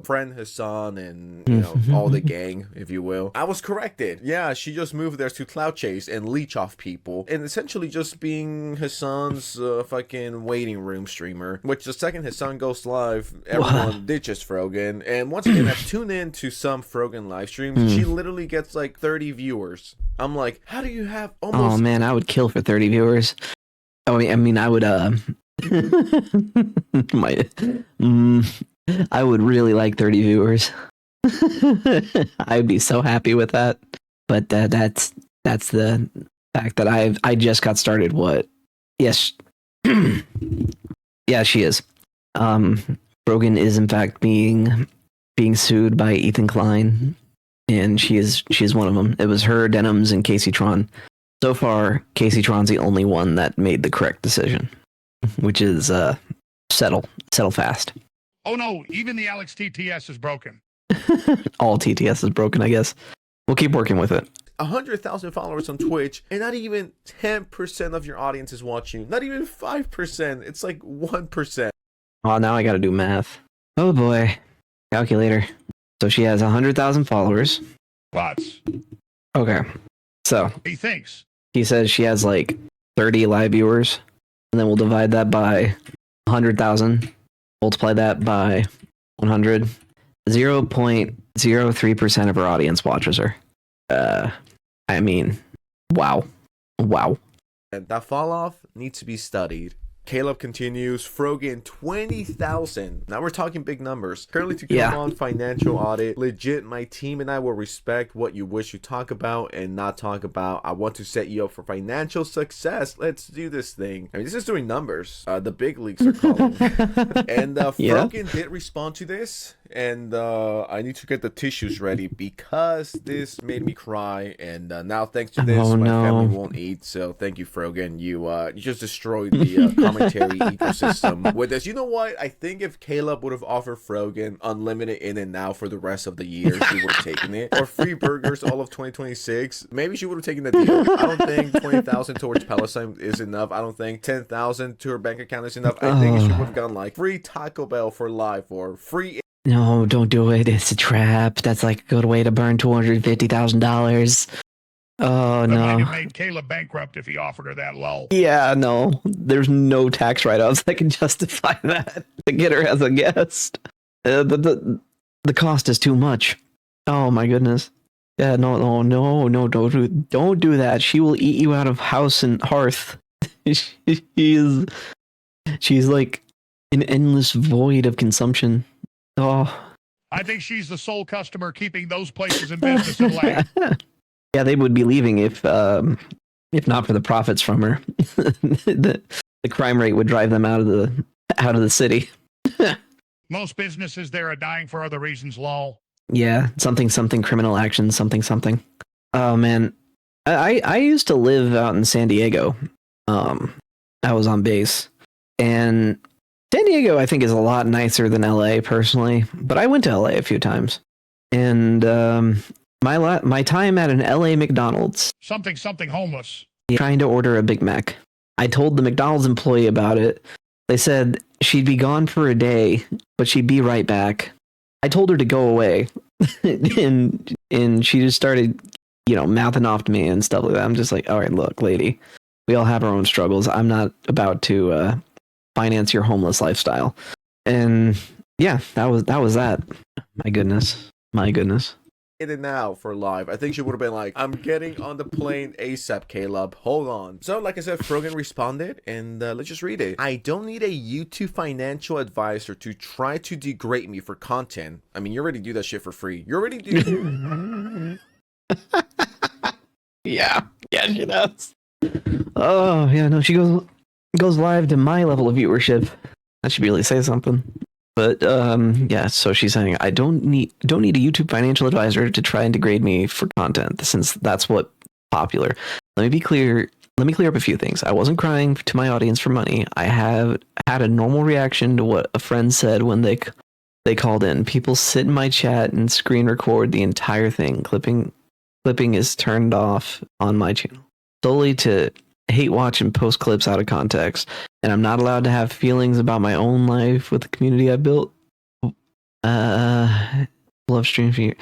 Friend Hassan and all the gang, if you will. I was corrected. Yeah, she just moved there to clout chase and leech off people, and essentially just being Hassan's fucking waiting room streamer. Which the second Hassan goes live, everyone ditches Frogan. And once again, I've tuned in to some Frogan live streams. She literally gets like 30 viewers. I'm like, how do you have almost? Oh man, I would kill for 30 viewers. I mean, I would I would really like 30 viewers. I'd be so happy with that. But that's the fact that I just got started. What? Yes. Yeah, she is. Frogan is in fact being sued by Ethan Klein, and she is one of them. It was her, Denims, and Casey Tron. So far, Casey Tron's the only one that made the correct decision, which is settle fast. Oh no, even the Alex TTS is broken. All TTS is broken, I guess. We'll keep working with it. 100,000 followers on Twitch, and not even 10% of your audience is watching. Not even 5%. It's like 1%. Oh, now I gotta do math. Oh boy. Calculator. So she has 100,000 followers. Lots. Okay. So He thinks. he says she has like 30 live viewers, and then we'll divide that by 100,000. Multiply that by 100. 0.03% of her audience watches her. I mean, wow. And that fall off needs to be studied. Caleb continues. Frogan, 20,000. Now we're talking big numbers. Currently to come on financial audit. Legit, my team and I will respect what you wish you talk about and not talk about. I want to set you up for financial success. Let's do this thing. I mean, this is doing numbers. The big leagues are calling. And Frogan did respond to this. And I need to get the tissues ready because this made me cry. And now thanks to this, my family won't eat. So thank you, Frogan. You just destroyed the commentary ecosystem with this. You know what? I think if Caleb would have offered Frogan unlimited In-N-Out for the rest of the year, she would have taken it. Or free burgers all of 2026. Maybe she would have taken the deal. I don't think 20,000 towards Palestine is enough. I don't think 10,000 to her bank account is enough. I think she would have gone like free Taco Bell for life or free. No, don't do it. It's a trap. That's like a good way to burn $250,000. Oh, no. Might have made Caleb bankrupt if he offered her that low. Yeah, no. There's no tax write-offs that can justify that to get her as a guest. The cost is too much. Oh, my goodness. Yeah, no, don't do that. She will eat you out of house and hearth. She's like an endless void of consumption. Oh. I think she's the sole customer keeping those places in business in life. Yeah, they would be leaving if not for the profits from her. the crime rate would drive them out of the city. Most businesses there are dying for other reasons, lol. Yeah, something criminal action, something. Oh man, I used to live out in San Diego. I was on base, and San Diego, I think, is a lot nicer than LA personally, but I went to LA a few times. And my time at an LA McDonald's. Something homeless. Trying to order a Big Mac. I told the McDonald's employee about it. They said she'd be gone for a day, but she'd be right back. I told her to go away. and she just started, mouthing off to me and stuff like that. I'm just like, all right, look, lady, we all have our own struggles. I'm not about to finance your homeless lifestyle. And yeah, that was that. My goodness. Yeah, she does. Oh, yeah, no, she goes live to my level of viewership. That should really say something. But yeah, so she's saying I don't need a YouTube financial advisor to try and degrade me for content, since that's what's popular. Let me clear up a few things. I wasn't crying to my audience for money. I have had a normal reaction to what a friend said when they called in. People sit in my chat and screen record the entire thing. Clipping is turned off on my channel solely to hate watch and post clips out of context, and I'm not allowed to have feelings about my own life with the community I built. Love stream for you.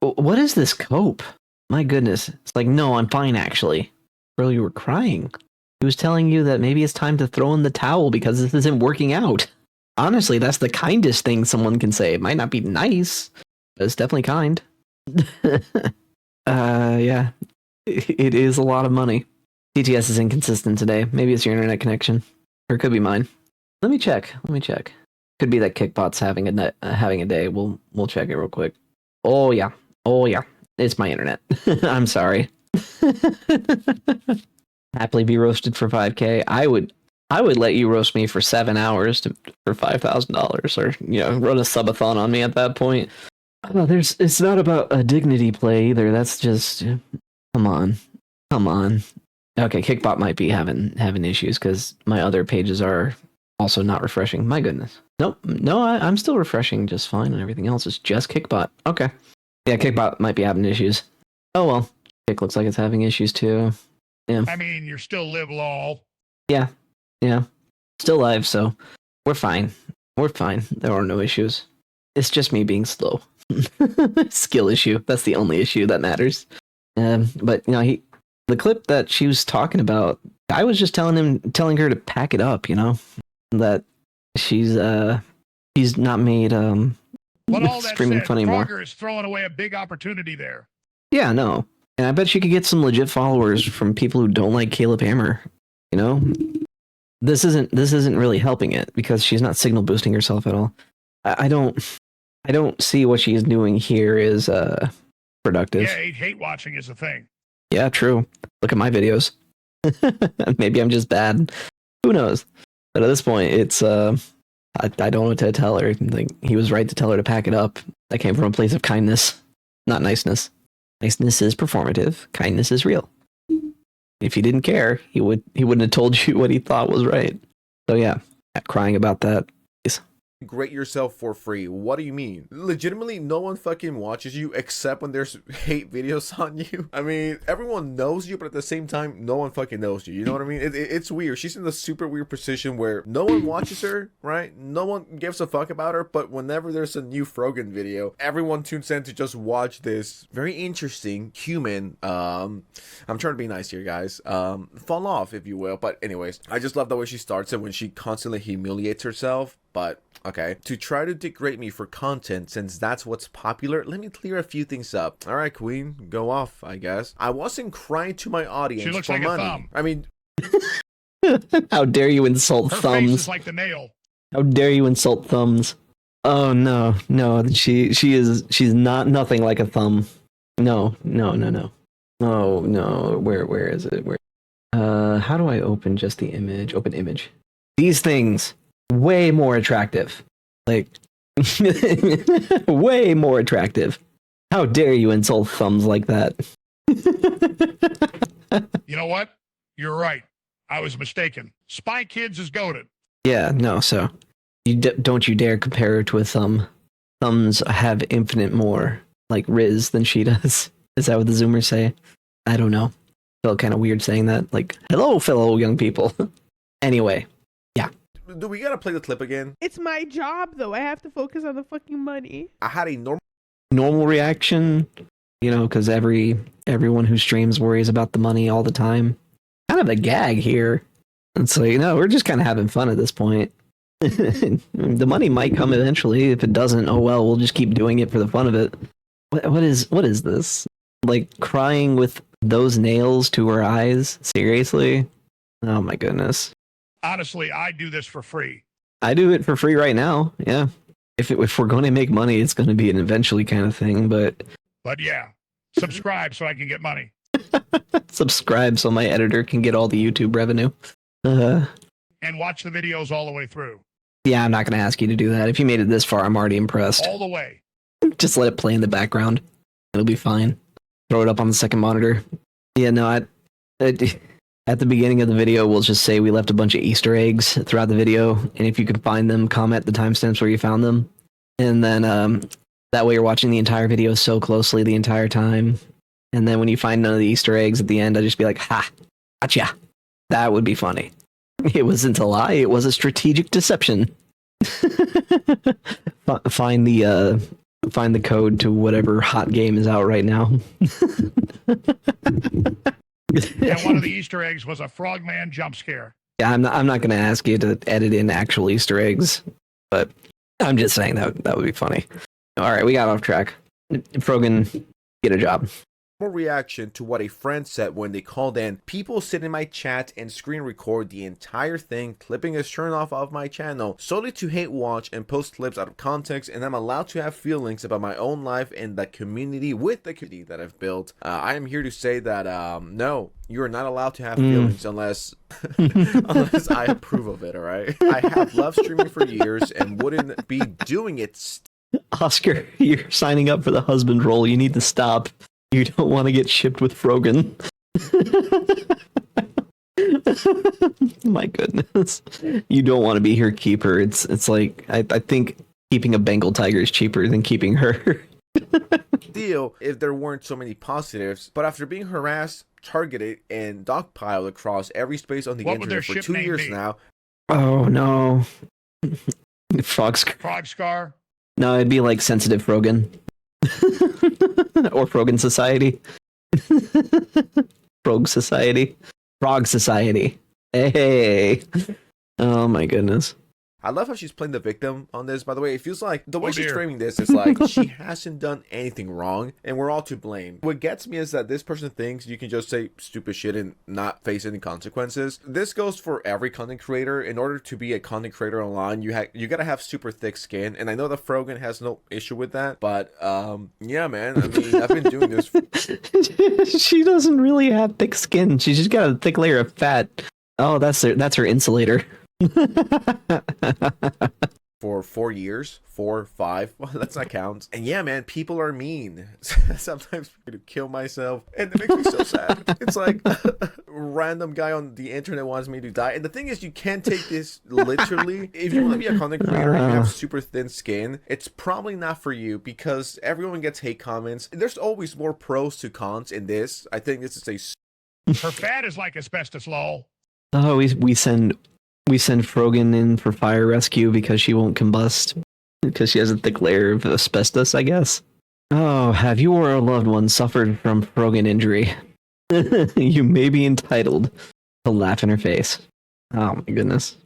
What is this cope? My goodness. It's like, no, I'm fine actually. Bro, you were crying. He was telling you that maybe it's time to throw in the towel because this isn't working out. Honestly, that's the kindest thing someone can say. It might not be nice, but it's definitely kind. Yeah. It is a lot of money. TTS is inconsistent today. Maybe it's your internet connection, or it could be mine. Let me check. Could be that Kickbot's having a day. We'll check it real quick. Oh yeah. It's my internet. I'm sorry. Happily be roasted for 5K. I would let you roast me for 7 hours for $5,000, or run a subathon on me at that point. It's not about a dignity play either. That's just come on. Okay, Kickbot might be having issues because my other pages are also not refreshing. My goodness. Nope. No, I'm still refreshing just fine, and everything else is just Kickbot. Okay. Yeah, Kickbot might be having issues. Oh well. Kick looks like it's having issues too. Yeah. I mean, you're still live lol. Yeah. Still live, so we're fine. There are no issues. It's just me being slow. Skill issue. That's the only issue that matters. But the clip that she was talking about, I was just telling her to pack it up, that she's not made But all that streaming said, fun anymore. Frogger is throwing away a big opportunity there. Yeah, no. And I bet she could get some legit followers from people who don't like Caleb Hammer, this isn't really helping it because she's not signal boosting herself at all. I don't see what she's doing here is productive. Yeah, hate watching is a thing. Yeah, true. Look at my videos. Maybe I'm just bad. Who knows? But at this point, it's I don't know what to tell her. Like, he was right to tell her to pack it up. That came from a place of kindness, not niceness. Niceness is performative. Kindness is real. If he didn't care, he wouldn't have told you what he thought was right. So yeah, crying about that. Grade yourself for free. What do you mean? Legitimately, no one fucking watches you except when there's hate videos on you. I mean, everyone knows you, but at the same time, no one fucking knows you. You know what I mean? It's weird. She's in the super weird position where no one watches her, right? No one gives a fuck about her, but whenever there's a new Frogan video, everyone tunes in to just watch this very interesting human, I'm trying to be nice here, guys, fall off, if you will. But anyways, I just love the way she starts it when she constantly humiliates herself. But okay, to try to degrade me for content, since that's what's popular, let me clear a few things up. All right, Queen, go off, I guess. I wasn't crying to my audience She looks for like money. a thumb. I mean, How dare you insult Her thumbs? face is like the nail. How dare you insult thumbs? Oh no, she's not nothing like a thumb. No. Oh no, where is it? How do I open just the image? Open image. These things way more attractive. Like way more attractive. How dare you insult thumbs like that? You know what? You're right. I was mistaken. Spy Kids is goated. Yeah, no, so don't you dare compare her to a thumb. Thumbs have infinite more, like, Riz than she does. Is that what the Zoomers say? I don't know. Felt kind of weird saying that. Like, hello, fellow young people. Anyway, yeah. do we gotta play the clip again? It's my job, though. I have to focus on the fucking money. I had a Normal reaction, you know, because everyone who streams worries about the money all the time. Kind of a gag here. It's like, no, we're just kind of having fun at this point. The money might come eventually. If it doesn't, oh well, we'll just keep doing it for the fun of it. What is this? Like, crying with those nails to her eyes? Seriously? Oh my goodness. Honestly, I do this for free. I do it for free right now. Yeah. If we're going to make money, it's going to be an eventually kind of thing. But yeah, subscribe so I can get money. subscribe so my editor can get all the YouTube revenue. And watch the videos all the way through. Yeah, I'm not going to ask you to do that. If you made it this far, I'm already impressed. All the way. Just let it play in the background. It'll be fine. Throw it up on the second monitor. Yeah, no, at the beginning of the video, we'll just say we left a bunch of Easter eggs throughout the video, and if you can find them, comment the timestamps where you found them. And then that way you're watching the entire video so closely the entire time. And then when you find none of the Easter eggs at the end, I just be like, ha, gotcha. That would be funny. It wasn't a lie, it was a strategic deception. Find the code to whatever hot game is out right now. And one of the Easter eggs was a frogman jump scare. Yeah, I'm not going to ask you to edit in actual Easter eggs, but I'm just saying that would be funny. All right, we got off track. Frogan, get a job. More reaction to what a friend said when they called in. People sit in my chat and screen record the entire thing, clipping a turn off of my channel solely to hate watch and post clips out of context, and I'm allowed to have feelings about my own life and the community with the community that I've built. I am here to say that no, you are not allowed to have feelings unless unless I approve of it. All right, I have loved streaming for years and wouldn't be doing it. Oscar, you're signing up for the husband role. You need to stop. You don't want to get shipped with Frogan. My goodness. You don't want to be her keeper. It's like, I think keeping a Bengal tiger is cheaper than keeping her. Deal if there weren't so many positives, but after being harassed, targeted, and dogpiled across every space on the internet for 2 years now. Oh no. Frogscar? No, it'd be like Sensitive Frogan. Or Frogan Society. Frog Society. Frog Society. Hey. Oh my goodness. I love how she's playing the victim on this, by the way. It feels like the way Oh, she's dear. framing this is like she hasn't done anything wrong and we're all to blame. What gets me is that this person thinks you can just say stupid shit and not face any consequences. This goes for every content creator. In order to be a content creator online, you gotta have super thick skin. And I know that Frogan has no issue with that, but yeah, man. I mean, I've been doing this. She doesn't really have thick skin. She's just got a thick layer of fat. Oh, that's her insulator. For 4 years, 4, 5, well, let's not count. And yeah, man, people are mean. Sometimes I'm gonna kill myself, and it makes me so sad. It's like a random guy on the internet wants me to die. And the thing is, you can't take this literally. If you want to be a content creator and you have super thin skin, it's probably not for you because everyone gets hate comments. There's always more pros to cons in this. I think this is Her fat is like asbestos, lol. Oh, we send Frogan in for fire rescue because she won't combust because she has a thick layer of asbestos, I guess. Oh, have you or a loved one suffered from Frogan injury? You may be entitled to laugh in her face. Oh my goodness.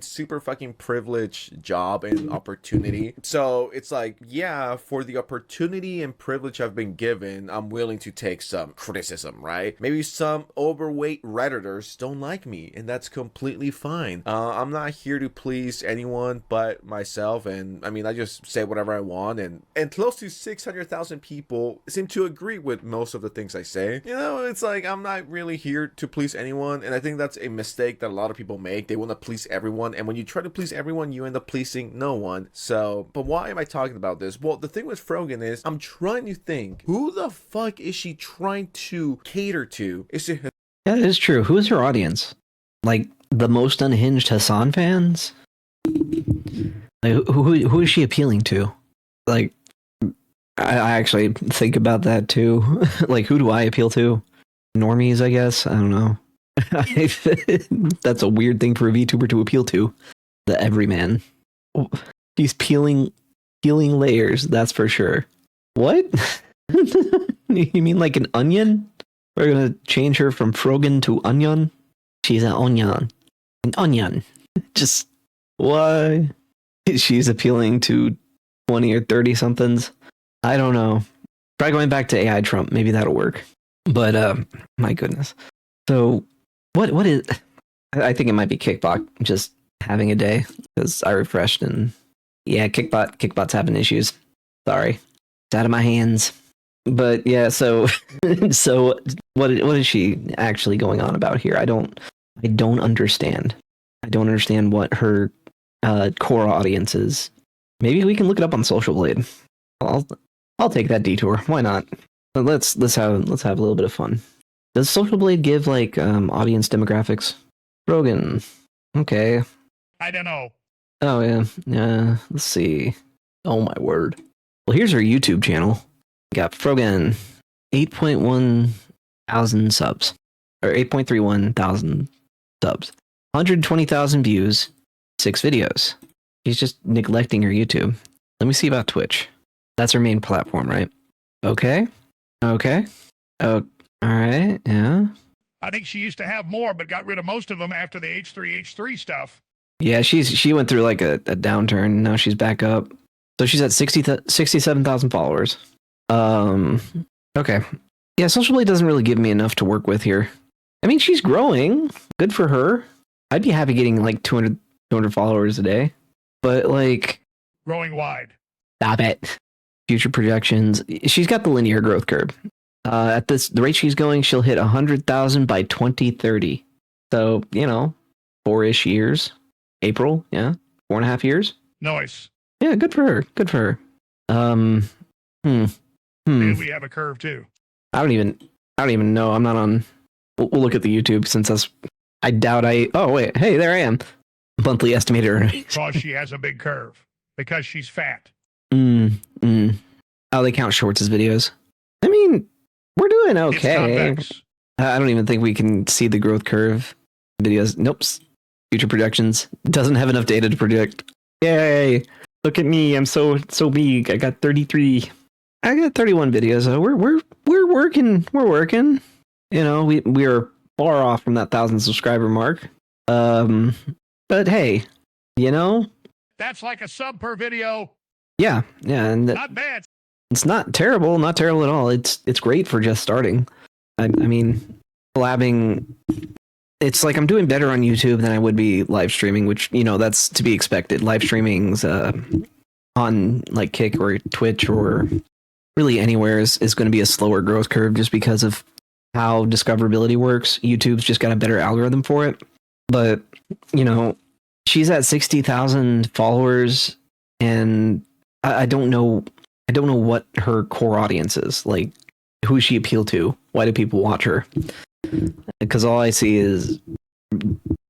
super fucking privileged job and opportunity. So it's like, yeah, for the opportunity and privilege I've been given, I'm willing to take some criticism, right? Maybe some overweight Redditors don't like me, and that's completely fine. I'm not here to please anyone but myself, and I mean, I just say whatever I want, and close to 600,000 people seem to agree with most of the things I say. You know, it's like, I'm not really here to please anyone, and I think that's a mistake that a lot of people make. They want to please everyone, and when you try to please everyone, you end up pleasing no one. So, but why am I talking about this? Well, the thing with Frogan is, I'm trying to think, who the fuck is she trying to cater to? Is it Yeah, it is true. Who is her audience? Like the most unhinged Hassan fans? Like, who is she appealing to? Like, I actually think about that too. Like, who do I appeal to? Normies, I guess. I don't know. That's a weird thing for a VTuber to appeal to. The everyman. He's peeling layers, that's for sure. What? You mean like an onion? We're gonna change her from Frogan to onion? She's an onion. An onion. Just why? She's appealing to 20 or 30 somethings. I don't know. Try going back to AI Trump. Maybe that'll work. But my goodness. So what is? I think it might be Kickbot just having a day because I refreshed and yeah, Kickbot's having issues. Sorry, it's out of my hands. But yeah, so what is she actually going on about here? I don't understand. I don't understand what her core audience is. Maybe we can look it up on Social Blade. I'll take that detour. Why not? Let's have a little bit of fun. Does Social Blade give like audience demographics? Frogan. Okay. I don't know. Oh yeah. Let's see. Oh my word. Well, here's her YouTube channel. We got Frogan, 8.1 thousand subs, or 8.31 thousand subs, 120,000 views, 6 videos. She's just neglecting her YouTube. Let me see about Twitch. That's her main platform, right? Okay. Oh, all right. Yeah. I think she used to have more, but got rid of most of them after the H3H3 stuff. Yeah, she went through like a downturn. Now she's back up. So she's at 67,000 followers. Okay. Yeah, Social Blade doesn't really give me enough to work with here. I mean, she's growing. Good for her. I'd be happy getting like 200 followers a day. But like... Growing wide. Stop it. Future projections. She's got the linear growth curve. At the rate she's going, she'll hit 100,000 by 2030. So, 4-ish years. April, yeah. 4.5 years. Nice. Yeah, good for her. Maybe we have a curve too. I don't even know. I'm not on. We'll look at the YouTube since that's. I doubt Oh wait, hey, there I am. Monthly estimated earnings. Because she has a big curve. Because she's fat. Oh, they count shorts as videos. I mean, we're doing okay. I don't even think we can see the growth curve videos. Nope. Future projections doesn't have enough data to predict. Yay! Look at me. I'm so big. I got 33. I got 31 videos. We're working. We're working. We are far off from that 1,000 subscriber mark. But hey, You know? That's like a sub per video. Yeah, and Not bad. it's not terrible at all. It's great for just starting. I mean, collabing. It's like I'm doing better on YouTube than I would be live streaming, which that's to be expected. Live streaming's on like Kick or Twitch or really anywhere is going to be a slower growth curve just because of how discoverability works. YouTube's just got a better algorithm for it. But she's at 60,000 followers, and I don't know what her core audience is. Like, who does she appeal to? Why do people watch her? Because all I see is,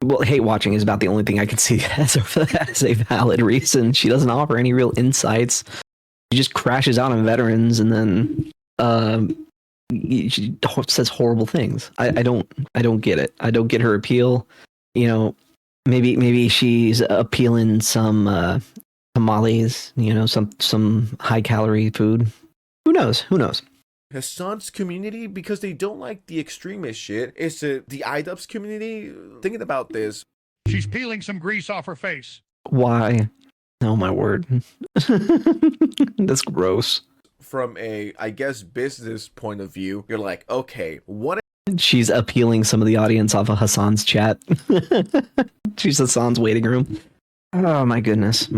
well, hate watching is about the only thing I can see as a valid reason. She doesn't offer any real insights. She just crashes out on veterans, and then she says horrible things. I don't get it. I don't get her appeal. Maybe she's appealing some tamales, some high calorie food. Who knows? Hassan's community, because they don't like the extremist shit, is the iDubbbz community. Thinking about this, She's peeling some grease off her face. Why? Oh my word. That's gross. from a, I guess, business point of view, you're like, okay, what? She's appealing some of the audience off of Hassan's chat. She's Hassan's waiting room. Oh my goodness.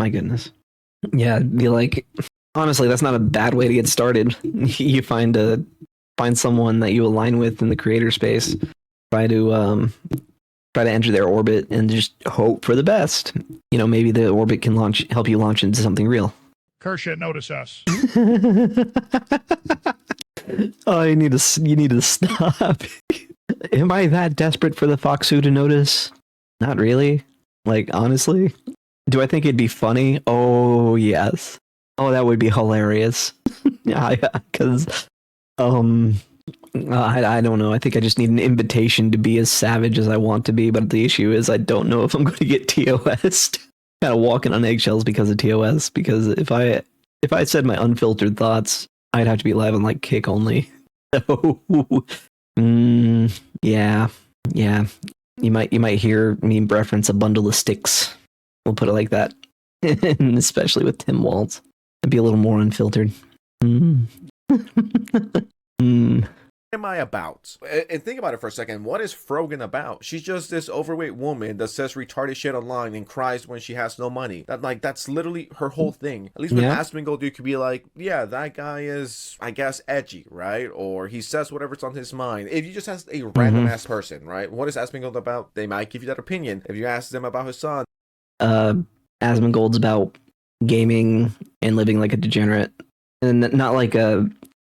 Yeah, be like, honestly, that's not a bad way to get started. You find someone that you align with in the creator space. Try to enter their orbit and just hope for the best. You know, maybe the orbit can help you launch into something real. Kershaw, notice us. Oh, you need to stop. Am I that desperate for the Foxu to notice? Not really. Like, honestly. Do I think it'd be funny? Oh, yes. Oh, that would be hilarious. Yeah, because, I don't know. I think I just need an invitation to be as savage as I want to be, but the issue is I don't know if I'm going to get TOS'd. Kind of walking on eggshells because of TOS, because if I said my unfiltered thoughts, I'd have to be live on like Kick only. So, yeah. You might hear me reference a bundle of sticks. We'll put it like that. Especially with Tim Waltz. I'd be a little more unfiltered. Am I about? And think about it for a second. What is Frogan about? She's just this overweight woman that says retarded shit online and cries when she has no money. That's literally her whole thing. At least with Asmongold, you could be like, yeah, that guy is, I guess, edgy, right? Or he says whatever's on his mind. If you just ask a random ass person, right? What is Asmongold about? They might give you that opinion. If you ask them about his son, Asmongold's about gaming and living like a degenerate, and not like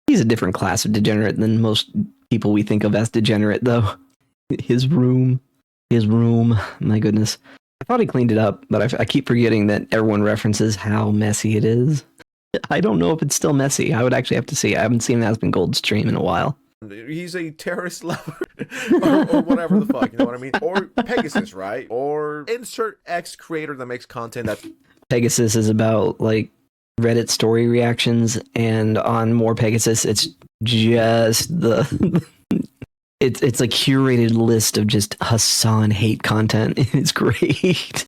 he's a different class of degenerate than most people we think of as degenerate, though. His room, my goodness. I thought he cleaned it up, but I keep forgetting that everyone references how messy it is. I don't know if it's still messy. I would actually have to see. I haven't seen Asmongold stream in a while. he's a terrorist lover or whatever the fuck, you know what I mean? Or Pegasus, right? Or insert X creator that makes content that... Pegasus is about, like, Reddit story reactions, and on More Pegasus, it's just it's a curated list of just Hassan hate content. It's great.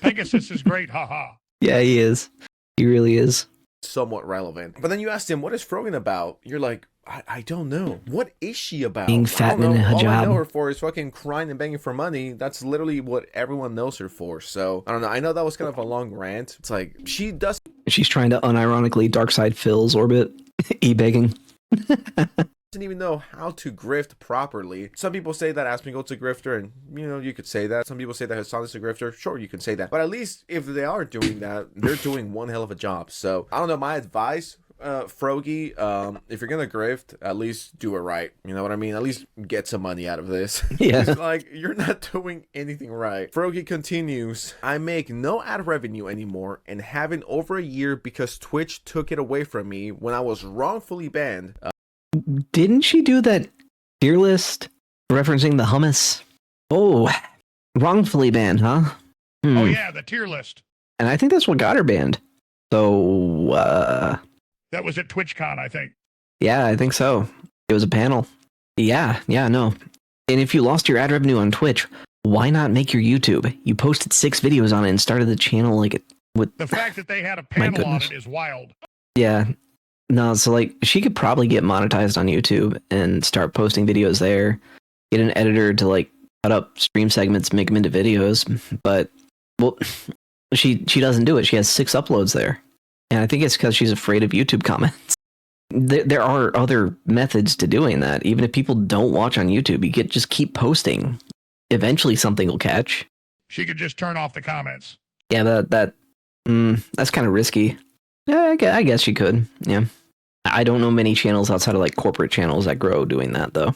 Pegasus is great, haha. Yeah, he is. He really is. Somewhat relevant. But then you asked him, what is Frogan about? You're like, I don't know. What is she about? Being fat in a hijab. All I know her for is fucking crying and begging for money. That's literally what everyone knows her for. So, I don't know. I know that was kind of a long rant. It's like, she's trying to unironically Darkside Phil's orbit. E-begging. doesn't even know how to grift properly. Some people say that Asmongold's a grifter, and, you know, you could say that. Some people say that Hassan is a grifter. Sure, you can say that. But at least if they are doing that, they're doing one hell of a job. So, I don't know. My advice... Frogie, if you're gonna grift, at least do it right. You know what I mean? At least get some money out of this. Yeah. Like, you're not doing anything right. Frogie continues, I make no ad revenue anymore and haven't over a year because Twitch took it away from me when I was wrongfully banned. Didn't she do that tier list referencing the hummus? Oh, wrongfully banned, huh? Oh yeah, the tier list. And I think that's what got her banned. So, That was at TwitchCon, I think. yeah, I think so. It was a panel. Yeah, no. And if you lost your ad revenue on Twitch, why not make your YouTube? You posted 6 videos on it and started the channel like it with The fact that they had a panel on it is wild. Yeah. No, so like she could probably get monetized on YouTube and start posting videos there. Get an editor to like cut up stream segments, make them into videos. But well, she doesn't do it. She has 6 uploads there, and I think it's because she's afraid of YouTube comments. There are other methods to doing that. Even if people don't watch on YouTube, you just keep posting. Eventually, something will catch. She could just turn off the comments. Yeah, that's kind of risky. Yeah, I guess she could. Yeah. I don't know many channels outside of like corporate channels that grow doing that though.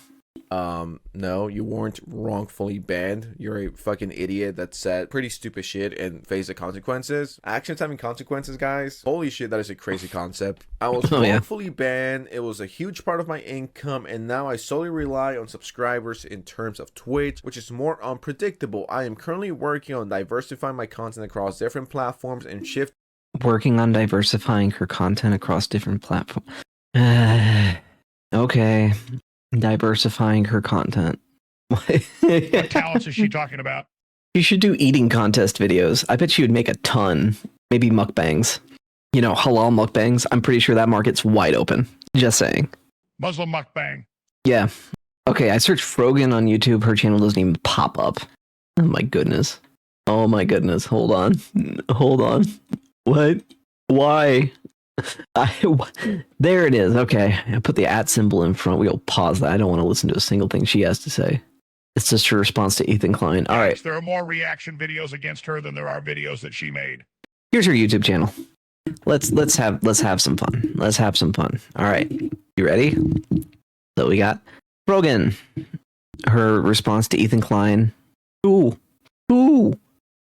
No, you weren't wrongfully banned. You're a fucking idiot that said pretty stupid shit and faced the consequences. Actions having consequences, guys. Holy shit, that is a crazy concept. I was wrongfully banned. It was a huge part of my income, and now I solely rely on subscribers in terms of Twitch, which is more unpredictable. I am currently working on diversifying my content across different platforms and shift. Working on diversifying her content across different platforms. Okay. Diversifying her content. What talents is she talking about? You should do eating contest videos. I bet she would make a ton. Maybe mukbangs. You know, halal mukbangs. I'm pretty sure that market's wide open. Just saying. Muslim mukbang. Yeah. Okay, I searched Frogan on YouTube. Her channel doesn't even pop up. Oh my goodness. Oh my goodness. Hold on. Hold on. What? Why? There it is. Okay. I put the @ symbol in front. We'll pause that. I don't want to listen to a single thing she has to say. It's just her response to Ethan Klein. All right. There are more reaction videos against her than there are videos that she made. Here's her YouTube channel. Let's have some fun. Let's have some fun. All right. You ready? So we got Frogan. Her response to Ethan Klein. Two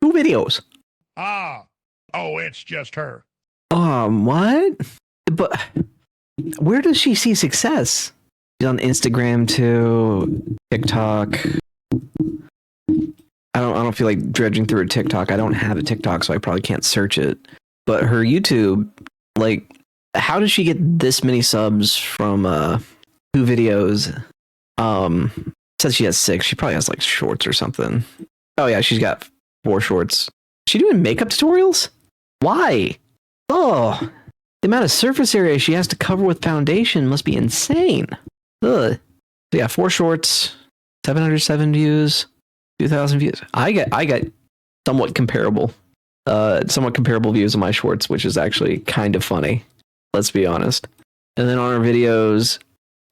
videos. Oh, it's just her. What? But where does she see success? She's on Instagram too, TikTok. I don't feel like dredging through a TikTok. I don't have a TikTok, so I probably can't search it. But her YouTube, like, how does she get this many subs from 2 videos? Says she has 6. She probably has like shorts or something. Oh yeah, she's got 4 shorts. Is she doing makeup tutorials? Why? Oh, the amount of surface area she has to cover with foundation must be insane. Ugh. So yeah, 4 shorts, 707 views, 2,000 views. I got somewhat comparable views on my shorts, which is actually kind of funny. Let's be honest. And then on our videos,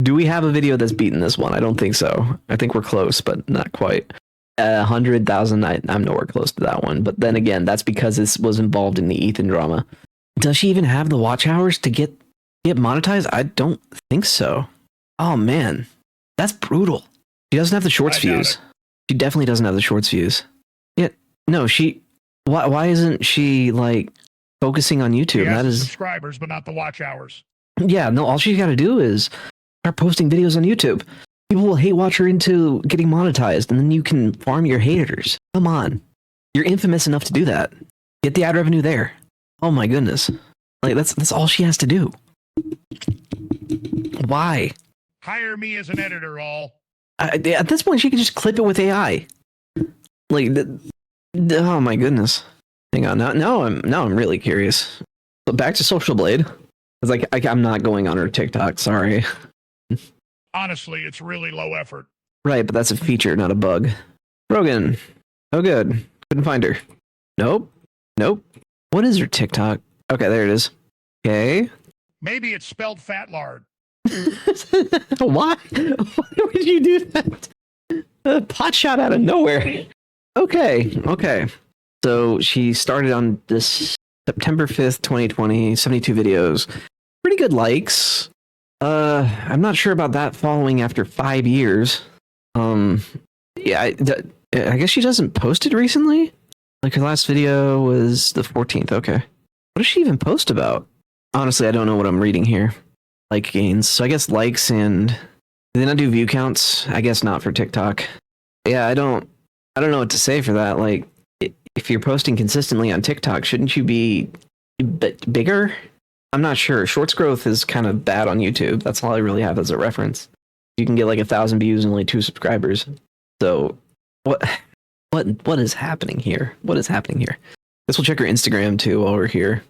do we have a video that's beaten this one? I don't think so. I think we're close, but not quite. 100,000. I'm nowhere close to that one. But then again, that's because this was involved in the Ethan drama. Does she even have the watch hours to get monetized? I don't think so. Oh man, that's brutal. She doesn't have the shorts views. She definitely doesn't have the shorts views. Yeah, no. Why isn't she like focusing on YouTube? She has that is subscribers, but not the watch hours. Yeah, no. All she's got to do is start posting videos on YouTube. People will hate watch her into getting monetized, and then you can farm your haters. Come on, you're infamous enough to do that. Get the ad revenue there. Oh my goodness, like that's all she has to do. Why? Hire me as an editor, all. At this point, she could just clip it with AI. Like, oh my goodness. Hang on, now I'm really curious. But back to Social Blade. It's like I'm not going on her TikTok. Sorry. Honestly, it's really low effort. Right, but that's a feature, not a bug. Frogan. Oh, good. Couldn't find her. Nope. What is her TikTok? Okay, there it is. Okay. Maybe it's spelled fat lard. Why? Why would you do that? A pot shot out of nowhere. Okay. So she started on this September 5th, 2020, 72 videos. Pretty good likes. I'm not sure about that following after 5 years. Yeah, I guess she doesn't post it recently. Like her last video was the 14th. Okay. What does she even post about? Honestly, I don't know what I'm reading here. Like gains. So I guess likes and do they not do view counts? I guess not for TikTok. Yeah, I don't know what to say for that. Like if you're posting consistently on TikTok, shouldn't you be bigger? I'm not sure. Shorts growth is kind of bad on YouTube. That's all I really have as a reference. You can get like 1,000 views and only 2 subscribers. So what? What is happening here? What is happening here? Guess we'll check her Instagram too while we're here.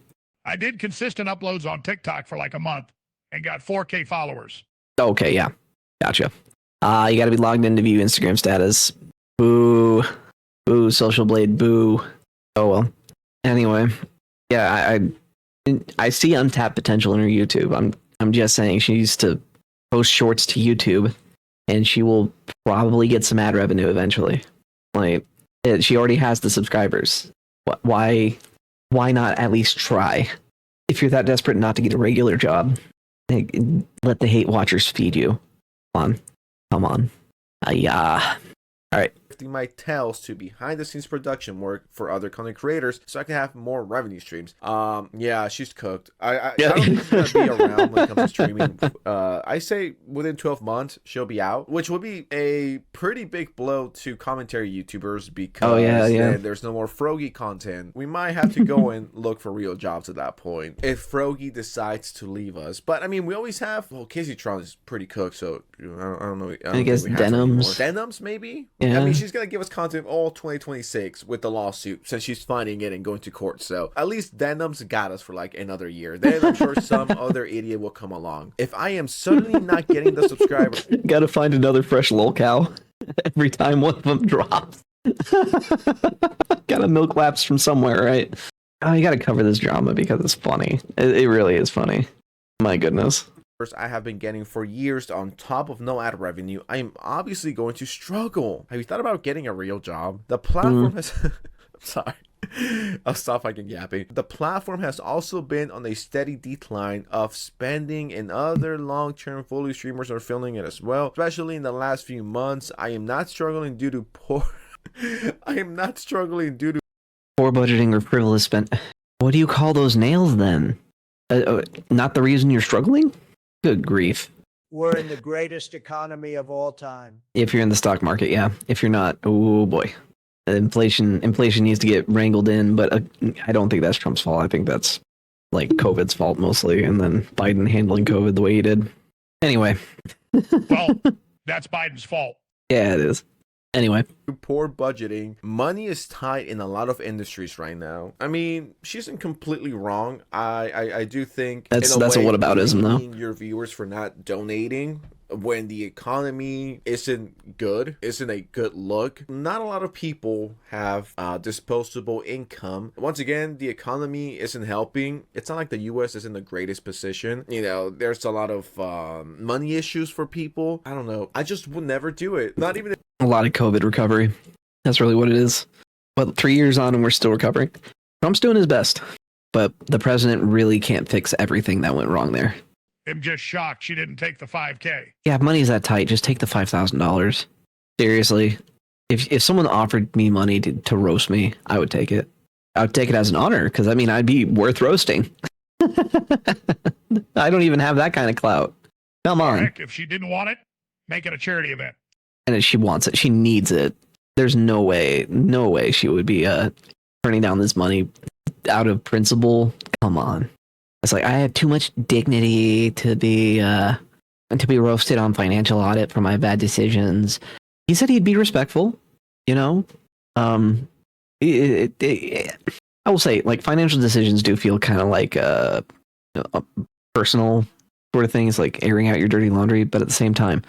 I did consistent uploads on TikTok for like a month and got 4K followers. Okay, yeah. Gotcha. You gotta be logged in to view Instagram status. Boo. Boo, Social Blade, boo. Oh well. Anyway. Yeah, I see untapped potential in her YouTube. I'm just saying she needs to post shorts to YouTube and she will probably get some ad revenue eventually. Like, she already has the subscribers. Why not at least try? If you're that desperate not to get a regular job, let the hate watchers feed you. Come on. Yeah. All right. My tails to behind the scenes production work for other content creators so I can have more revenue streams. Yeah, she's cooked. I don't think she's gonna be around when it comes to streaming. I say within 12 months she'll be out, which would be a pretty big blow to commentary YouTubers because then there's no more Frogy content. We might have to go and look for real jobs at that point if Frogy decides to leave us. But I mean, we always have. Well, Casey Tron is pretty cooked, so I don't know. I guess Denims maybe. Yeah. I mean, she's gonna give us content all 2026 with the lawsuit since she's fighting it and going to court. So at least Denim's got us for like another year. Then I'm sure some other idiot will come along. If I am suddenly not getting the subscribers, gotta find another fresh lolcow every time one of them drops. Gotta milk laps from somewhere, right? Oh, you gotta cover this drama because it's funny. It really is funny. My goodness. I have been getting for years on top of no ad revenue, I am obviously going to struggle. Have you thought about getting a real job? The platform has sorry, I'll stop fucking yapping. The platform has also been on a steady decline of spending, and other long-term fully streamers are feeling it as well, especially in the last few months. I am not struggling due to poor budgeting or frivolous spend. What do you call those nails then? Not the reason you're struggling? Good grief. We're in the greatest economy of all time. If you're in the stock market, yeah. If you're not, oh boy. Inflation needs to get wrangled in, but I don't think that's Trump's fault. I think that's like COVID's fault mostly, and then Biden handling COVID the way he did. Anyway. Well, that's Biden's fault. Yeah, it is. Anyway. Poor budgeting. Money is tight in a lot of industries right now. I mean, she isn't completely wrong. I do think that's a whataboutism though. Your viewers for not donating when the economy isn't a good look. Not a lot of people have disposable income. Once again, the economy isn't helping. It's not like the US is in the greatest position. You know, there's a lot of money issues for people. I don't know. I just would never do it. Not even a lot of COVID recovery. That's really what it is. But 3 years on and we're still recovering. Trump's doing his best, but the president really can't fix everything that went wrong there. I'm just shocked she didn't take the 5K. Yeah, if money's that tight, just take the $5,000. Seriously. If someone offered me money to roast me, I would take it. I would take it as an honor, because I mean, I'd be worth roasting. I don't even have that kind of clout. Come on. Heck, if she didn't want it, make it a charity event. And she wants it. She needs it. There's no way she would be turning down this money out of principle. Come on. It's like, I have too much dignity to be roasted on financial audit for my bad decisions. He said he'd be respectful, you know? I will say, like, financial decisions do feel kind of like a personal sort of things, like airing out your dirty laundry. But at the same time,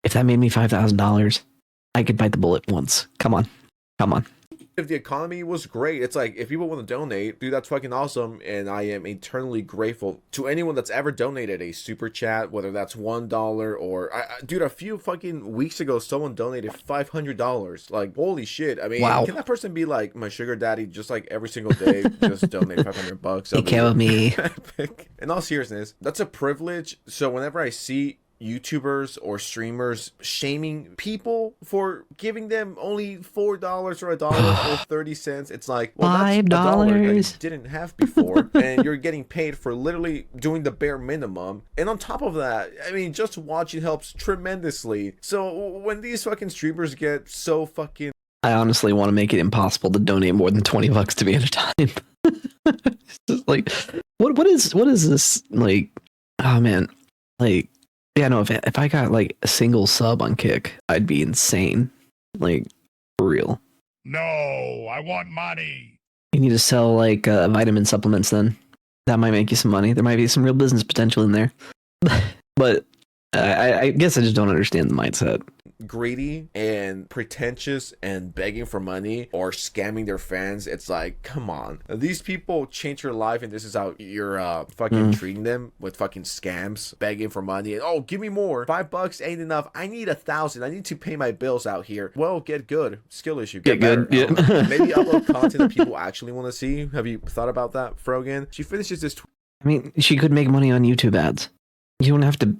if that made me $5,000, I could bite the bullet once. Come on. If the economy was great, it's like, if people want to donate, dude, that's fucking awesome. And I am eternally grateful to anyone that's ever donated a super chat, whether that's $1 or dude, a few fucking weeks ago, someone donated $500. Like, holy shit. I mean, wow. Can that person be like my sugar daddy just like every single day? Just donate $500. Take care of me. In all seriousness, that's a privilege. So whenever I see YouTubers or streamers shaming people for giving them only $4 or $1 or 30 cents, it's like, well, that's $5 that you didn't have before, and you're getting paid for literally doing the bare minimum. And on top of that, I mean, just watching helps tremendously. So when these fucking streamers get so fucking, I honestly want to make it impossible to donate more than $20 to me at a time. It's just like, what is this, like? Oh man, like, yeah, no, if I got like a single sub on Kick, I'd be insane. Like, for real. No, I want money. You need to sell like vitamin supplements then. That might make you some money. There might be some real business potential in there. But I guess I just don't understand the mindset. Greedy and pretentious and begging for money or scamming their fans. It's like, come on. These people change your life and this is how you're fucking treating them with fucking scams, begging for money. And, oh, give me more. $5 ain't enough. I need 1,000. I need to pay my bills out here. Well, get good. Skill issue. Get better. Good. Yeah. Maybe upload content that people actually want to see. Have you thought about that, Frogan? She finishes this. I mean, she could make money on YouTube ads. You don't have to.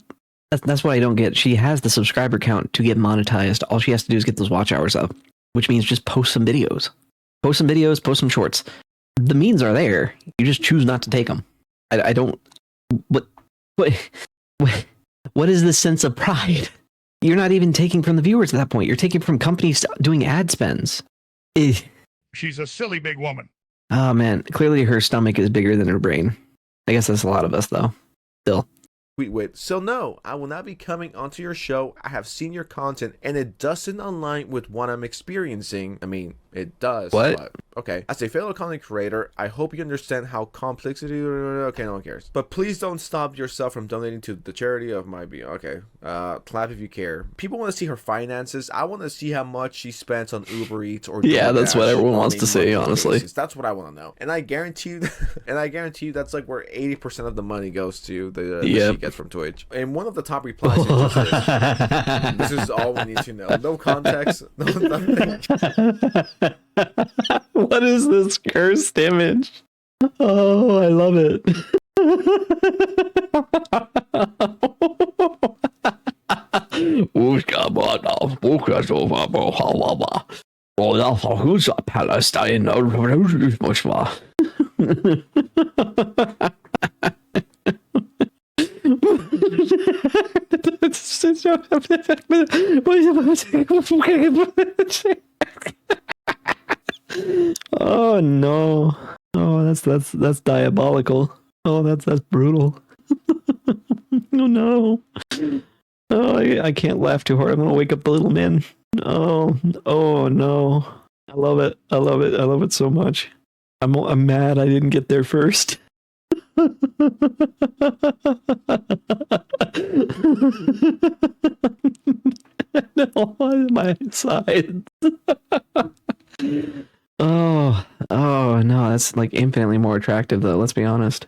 That's what I don't get. She has the subscriber count to get monetized. All she has to do is get those watch hours up, which means just post some videos. Post some shorts. The means are there. You just choose not to take them. I don't. What is this sense of pride? You're not even taking from the viewers at that point. You're taking from companies doing ad spends. She's a silly big woman. Oh man, clearly her stomach is bigger than her brain. I guess that's a lot of us though. Still. With. So no, I will not be coming onto your show. I have seen your content and it doesn't align with what I'm experiencing. I mean, it does. What? But, okay. As a fellow content creator, I hope you understand how complex it is. Okay, no one cares. But please don't stop yourself from donating to the charity of my being. Okay. Clap if you care. People want to see her finances. I want to see how much she spends on Uber Eats or yeah, that's what everyone wants to see, honestly. That's what I want to know. And I guarantee you, that's like where 80% of the money goes to that she gets from Twitch. And one of the top replies is just this. This is all we need to know. No context, no nothing. What is this cursed image? Oh, I love it. Palestine. Oh no! Oh, that's diabolical. Oh, that's brutal. Oh no! Oh, I can't laugh too hard. I'm gonna wake up the little man. Oh no! I love it. I love it so much. I'm mad I didn't get there first. No, on my side. Oh no, that's like infinitely more attractive though, let's be honest.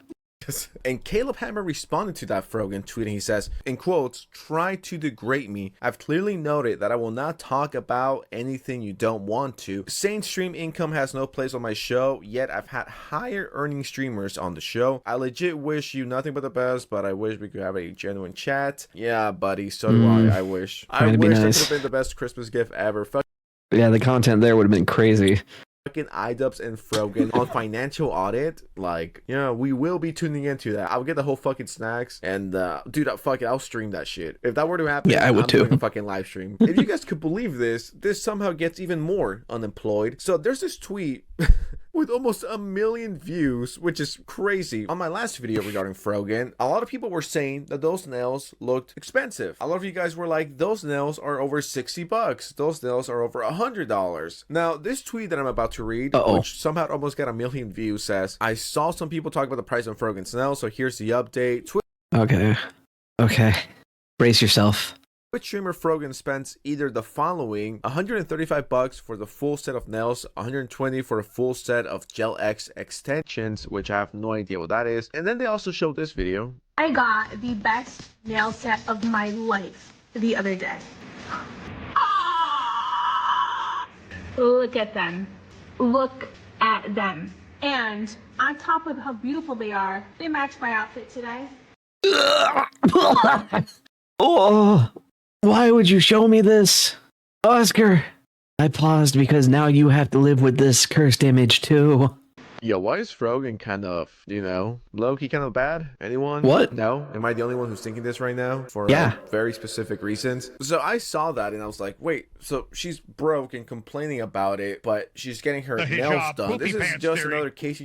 And Caleb Hammer responded to that Frogan tweet and he says, in quotes, "Try to degrade me. I've clearly noted that I will not talk about anything you don't want to. Saying stream income has no place on my show, yet I've had higher earning streamers on the show. I legit wish you nothing but the best, but I wish we could have a genuine chat." Yeah, buddy, so do I wish. I wish that could have been the best Christmas gift ever. Yeah, the content there would have been crazy. Fucking iDubbbz and Frogan on financial audit, like, yeah, we will be tuning into that. I'll get the whole fucking snacks and dude, fuck it, I'll stream that shit. If that were to happen, yeah, I would too. Doing a fucking live stream. If you guys could believe this somehow gets even more unemployed. So there's this tweet with almost 1 million views, which is crazy. On my last video regarding Frogan, a lot of people were saying that those nails looked expensive. A lot of you guys were like, those nails are over $60. Those nails are over $100. Now, this tweet that I'm about to read, which somehow almost got 1 million views, says, "I saw some people talk about the price of Frogan's nails, so here's the update." Okay. Brace yourself. Twitch streamer Frogan spends either the following: $135 for the full set of nails, $120 for a full set of Gel X extensions, which I have no idea what that is. And then they also showed this video. I got the best nail set of my life the other day. Look at them. Look at them. And on top of how beautiful they are, they match my outfit today. Oh, why would you show me this? Oscar, I paused because now you have to live with this cursed image too. Yo, why is Frogan kind of, low-key kind of bad? Anyone? What? No? Am I the only one who's thinking this right now? For very specific reasons. So I saw that and I was like, wait, so she's broke and complaining about it, but she's getting her nails done. This is just another case.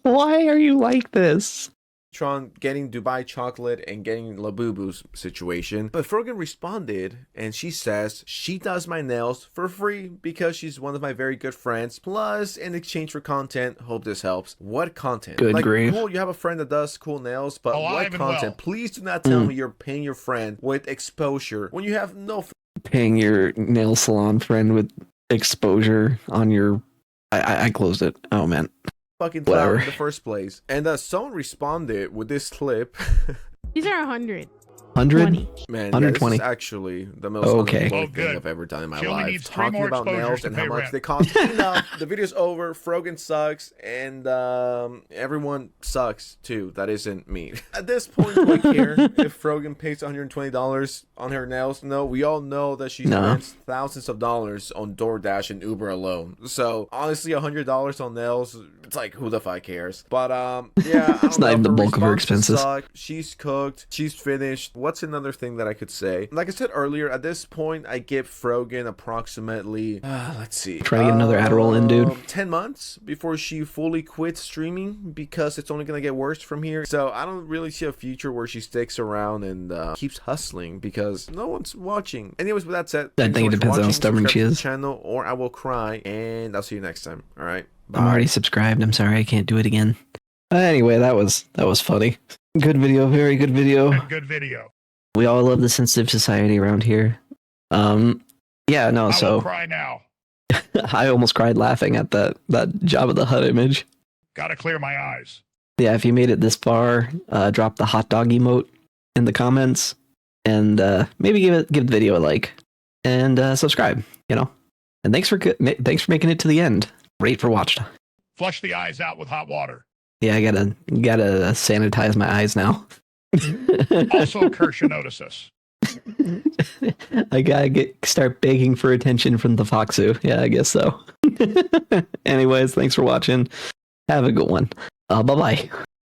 Why are you like this? Tron getting Dubai chocolate and getting Labubu's situation. But Frogan responded and she says she does my nails for free because she's one of my very good friends. Plus, in exchange for content, hope this helps. What content? Good like, grief. cool, you have a friend that does cool nails, but Alive what and content? well. Please do not tell me you're paying your friend with exposure when you have no Paying your nail salon friend with exposure on your... I closed it. Oh, man. fucking clout Whatever. in the first place. And someone responded with this clip. These are 100. 100? 20. Man, yeah, 120. this is actually the most Okay. unemployed Oh, thing good. I've ever done in my She only life. needs 3 Talking more about exposures nails to and how pay much rent. they cost. Enough. The video's over. Frogan sucks, and everyone sucks too. That isn't me. At this point, do I care if Frogan pays $120 on her nails? No, we all know that she No. spends thousands of dollars on DoorDash and Uber alone. So honestly, $100 on nails, it's like, who the fuck cares? But yeah, I It's don't not know. even the Her bulk of her responses expenses. suck. She's cooked. She's finished. What's another thing that I could say? Like I said earlier, at this point, I give Frogan approximately, let's see. Trying to get another Adderall in, dude. 10 months before she fully quits streaming because it's only going to get worse from here. So I don't really see a future where she sticks around and keeps hustling because no one's watching. Anyways, with that said, I thanks think so it much for depends on how watching. stubborn Subscribe she to the is. channel or I will cry, and I'll see you next time. All right. I'm already subscribed. I'm sorry I can't do it again. Anyway, that was funny. Good video, very good video. Good video. We all love the sensitive society around here. Yeah, no, I will so cry now. I almost cried laughing at that Jabba the Hutt image. Gotta clear my eyes. Yeah, if you made it this far, drop the hot dog emote in the comments, and maybe give the video a like, and subscribe. You know, and thanks for making it to the end. Great for watch time. Flush the eyes out with hot water. Yeah, I gotta sanitize my eyes now. Also, Kirsha notice us. I gotta start begging for attention from the Foxu. Yeah, I guess so. Anyways, thanks for watching. Have a good one. Bye bye.